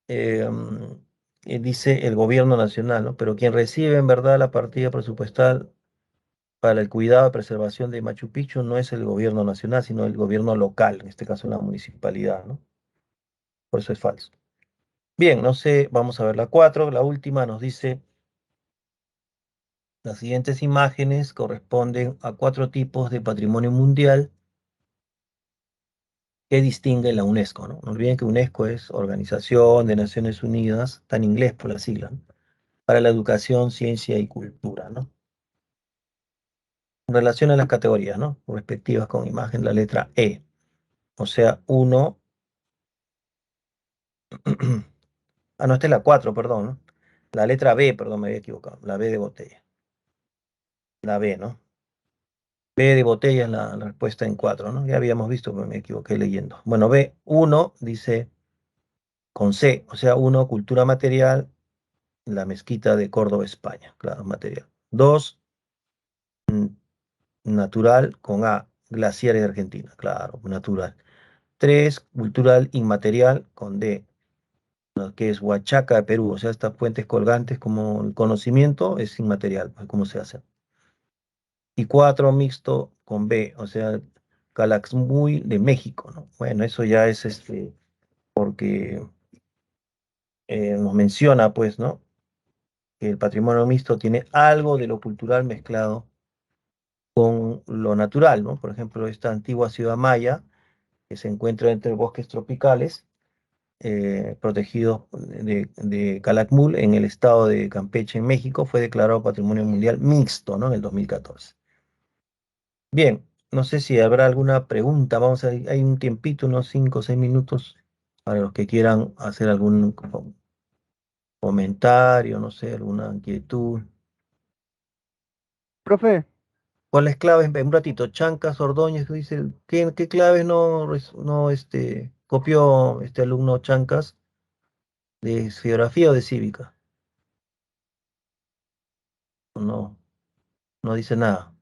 Eh, mm, dice el gobierno nacional, ¿no? Pero quien recibe en verdad la partida presupuestal para el cuidado y preservación de Machu Picchu no es el gobierno nacional, sino el gobierno local, en este caso la municipalidad, ¿no? Por eso es falso. Bien, no sé, vamos a ver la 4. La última nos dice, las siguientes imágenes corresponden a 4 tipos de patrimonio mundial que distingue la UNESCO, ¿no? No olviden que UNESCO es Organización de Naciones Unidas, está en inglés por la sigla, ¿no? Para la educación, ciencia y cultura, ¿no? En relación a las categorías, ¿no? Respectivas con imagen, la letra E. O sea, uno. Ah, no, esta es la 4, perdón, ¿no? La letra B, perdón, me había equivocado. La B de botella. La B, ¿no? B de botella es la respuesta en 4, ¿no? Ya habíamos visto, pero me equivoqué leyendo. Bueno, B, 1 dice con C, o sea, 1, cultura material, la mezquita de Córdoba, España. Claro, material. 2, natural, con A, glaciares de Argentina. Claro, natural. 3, cultural inmaterial, con D, ¿no? Que es Huachaca de Perú. O sea, estas puentes colgantes como el conocimiento es inmaterial, pues, cómo se hace. Y 4, mixto con B, o sea, Calakmul de México, ¿no? Bueno, eso ya es porque nos menciona, pues, ¿no? Que el patrimonio mixto tiene algo de lo cultural mezclado con lo natural, ¿no? Por ejemplo, esta antigua ciudad maya, que se encuentra entre bosques tropicales, protegidos de Calakmul en el estado de Campeche, en México, fue declarado Patrimonio Mundial Mixto, ¿no? En el 2014. Bien, no sé si habrá alguna pregunta. Vamos a hay un tiempito, unos 5 o 6 minutos para los que quieran hacer algún comentario, no sé, alguna inquietud. Profe, ¿Cuáles claves? Un ratito, Chancas, Ordóñez, dice, ¿qué claves no copió este alumno Chancas de geografía o de cívica? No, no dice nada.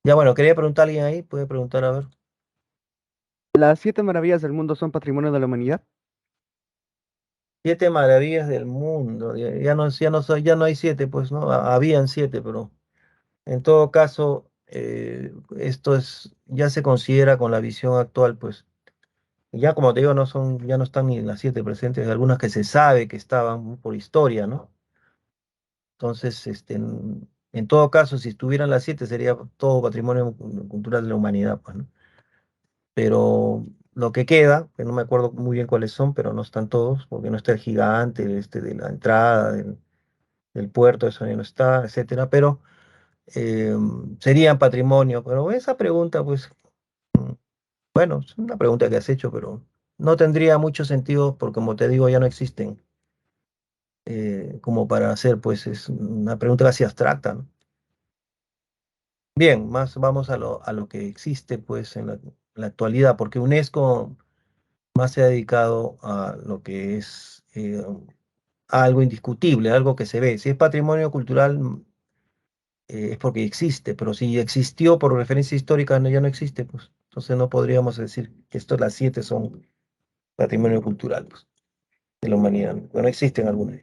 Ya bueno, quería preguntar a alguien ahí, puede preguntar a ver. ¿las 7 maravillas del mundo son patrimonio de la humanidad? 7 maravillas del mundo, ya no hay 7, pues, ¿no? Habían 7, pero en todo caso, ya se considera con la visión actual, pues, ya como te digo, ya no están ni las 7 presentes, algunas que se sabe que estaban por historia, ¿no? Entonces, en todo caso, si estuvieran las 7, sería todo patrimonio cultural de la humanidad, pues, ¿no? Pero lo que queda, que no me acuerdo muy bien cuáles son, pero no están todos, porque no está el gigante, de la entrada, del puerto, eso ya no está, etcétera, pero eh, serían patrimonio. Pero esa pregunta, pues, bueno, es una pregunta que has hecho, pero no tendría mucho sentido, porque como te digo, ya no existen, como para hacer, pues, es una pregunta casi abstracta, ¿no? Bien, más vamos a lo que existe, pues, en la actualidad, porque UNESCO más se ha dedicado a lo que es algo indiscutible, algo que se ve. Si es patrimonio cultural, es porque existe, pero si existió por referencia histórica, ya no existe, pues. Entonces no podríamos decir que las 7 son patrimonio cultural, pues, de la humanidad. Bueno, existen algunas.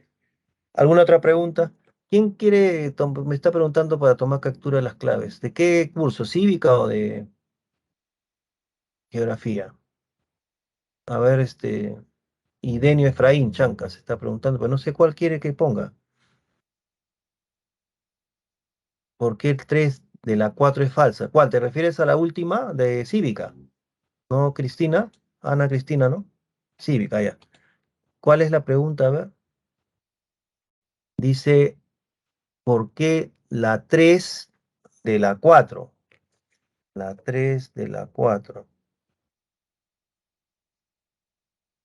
¿Alguna otra pregunta? ¿Quién me está preguntando para tomar captura de las claves? ¿De qué curso? ¿Cívica o de geografía? A ver, Idenio Efraín Chancas se está preguntando, pero no sé cuál quiere que ponga. ¿Por qué el 3 de la 4 es falsa? ¿Cuál? ¿Te refieres a la última de Cívica? ¿No, Cristina? Ana Cristina, ¿no? Cívica, ya. ¿Cuál es la pregunta? A ver. Dice, ¿por qué la 3 de la 4? La 3 de la 4.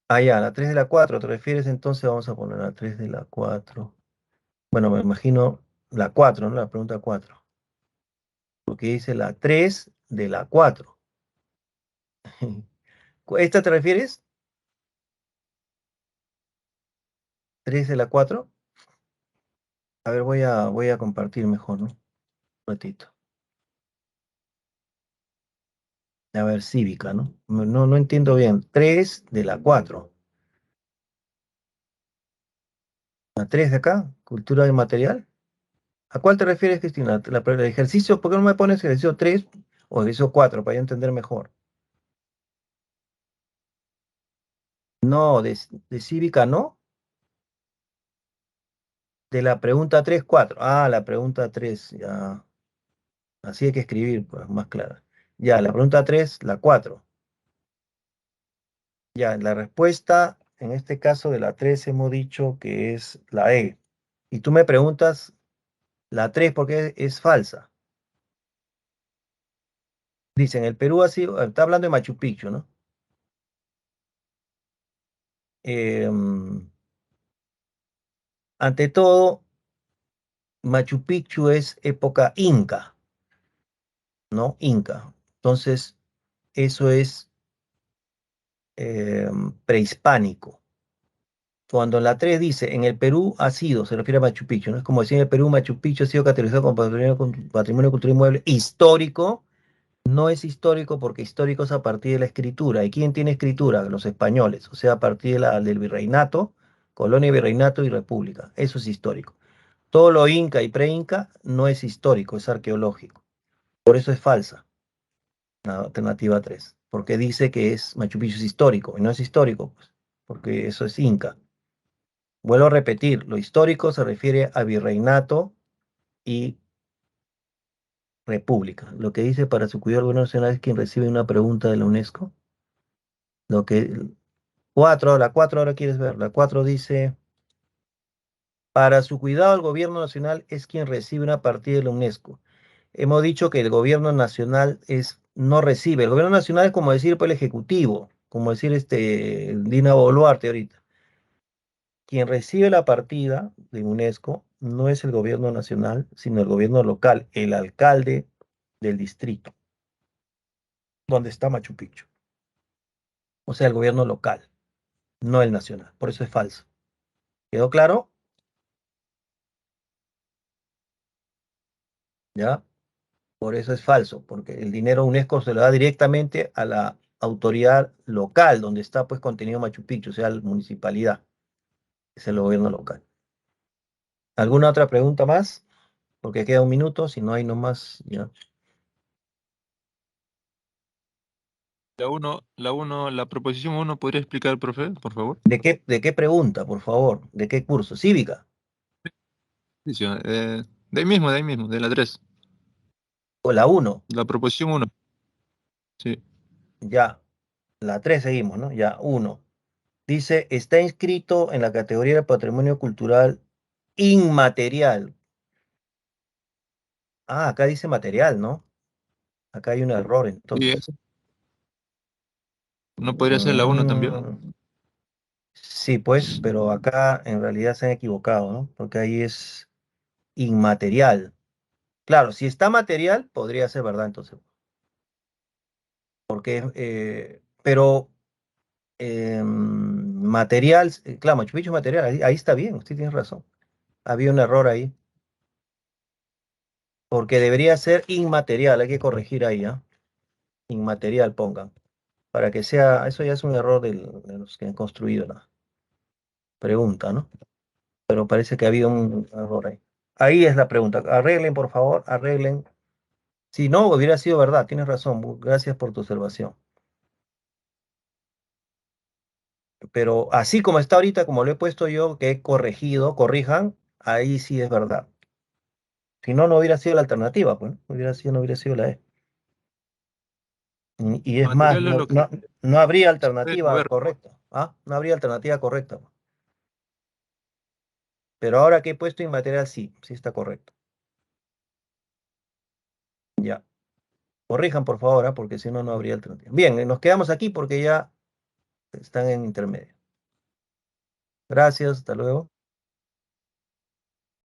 Ah, ya, la 3 de la 4. ¿Te refieres entonces? Vamos a poner la 3 de la 4. Bueno, me imagino la 4, ¿no? La pregunta 4. Porque dice la 3 de la 4. ¿Esta te refieres? ¿3 de la 4? A ver, voy a compartir mejor, ¿no? Un ratito. A ver, cívica, ¿no? No entiendo bien. 3 de la 4. La 3 de acá, cultura inmaterial. ¿A cuál te refieres, Cristina? El ejercicio, ¿por qué no me pones ejercicio 3 o ejercicio 4 para yo entender mejor? No, de cívica no. De la pregunta 3 4. Ah, la pregunta 3 ya. Así hay que escribir, pues, más clara. Ya, la pregunta 3 la 4. Ya, la respuesta, en este caso de la 3 hemos dicho que es la E. Y tú me preguntas la 3 porque es falsa. Dicen, el Perú ha sido, está hablando de Machu Picchu, ¿no? Em, ante todo, Machu Picchu es época inca, ¿no? Inca. Entonces, eso es prehispánico. Cuando la 3 dice, en el Perú ha sido, se refiere a Machu Picchu, ¿no? Es como decir, en el Perú Machu Picchu ha sido categorizado como patrimonio cultural inmueble histórico. No es histórico porque histórico es a partir de la escritura. ¿Y quién tiene escritura? Los españoles, o sea, a partir de del virreinato, colonia, virreinato y república. Eso es histórico. Todo lo inca y pre-inca no es histórico, es arqueológico. Por eso es falsa, la alternativa 3, porque dice que es Machu Picchu es histórico, y no es histórico, pues, porque eso es inca. Vuelvo a repetir, lo histórico se refiere a virreinato y república. Lo que dice para su cuidado el gobierno nacional es quien recibe una pregunta de la UNESCO. Lo que 4, la 4 ahora quieres ver, la 4 dice, para su cuidado el gobierno nacional es quien recibe una partida de la UNESCO. Hemos dicho que el gobierno nacional no recibe. El gobierno nacional es como decir pues, el ejecutivo, como decir Dina Boluarte ahorita. Quien recibe la partida de UNESCO no es el gobierno nacional, sino el gobierno local, el alcalde del distrito, donde está Machu Picchu. O sea, el gobierno local, no el nacional. Por eso es falso. ¿Quedó claro? ¿Ya? Por eso es falso, porque el dinero UNESCO se lo da directamente a la autoridad local, donde está pues contenido Machu Picchu, o sea, la municipalidad, es el gobierno local. ¿Alguna otra pregunta más? Porque queda un minuto, si no hay nomás, ya. La proposición uno, ¿podría explicar, profe, por favor? ¿De qué pregunta, por favor? ¿De qué curso? Cívica. Sí, sí, de ahí mismo, de la 3. O la uno. La proposición uno, sí. Ya. La 3 seguimos, ¿no? Ya, uno. Dice, está inscrito en la categoría de patrimonio cultural inmaterial. Ah, acá dice material, ¿no? Acá hay un error, Y entonces. eso, ¿no podría ser la uno también? Sí, pues, pero acá en realidad se han equivocado, ¿no? Porque ahí es inmaterial. Claro, si está material, podría ser verdad, entonces. Porque, pero material, claro, Machu Picchu es material, ahí está bien, usted tiene razón. Había un error ahí, porque debería ser inmaterial, hay que corregir ahí, ¿ah? Inmaterial pongan, para que sea, eso ya es un error de los que han construido la pregunta, ¿no? Pero parece que había un error ahí. Ahí es la pregunta. Arreglen, por favor, arreglen. Si no, hubiera sido verdad, tienes razón. Gracias por tu observación. Pero así como está ahorita, como lo he puesto yo, que he corregido, corrijan, ahí sí es verdad. Si no, no hubiera sido la alternativa, pues, no hubiera sido la E. Y es más, Material es lo que no habría se puede alternativa mover. correcta. ¿Ah? No habría alternativa correcta. Pero ahora que he puesto inmaterial, sí, sí está correcto. Ya. Corrijan, por favor, ¿ah? Porque si no, no habría alternativa. Bien, nos quedamos aquí porque ya están en intermedio. Gracias, hasta luego.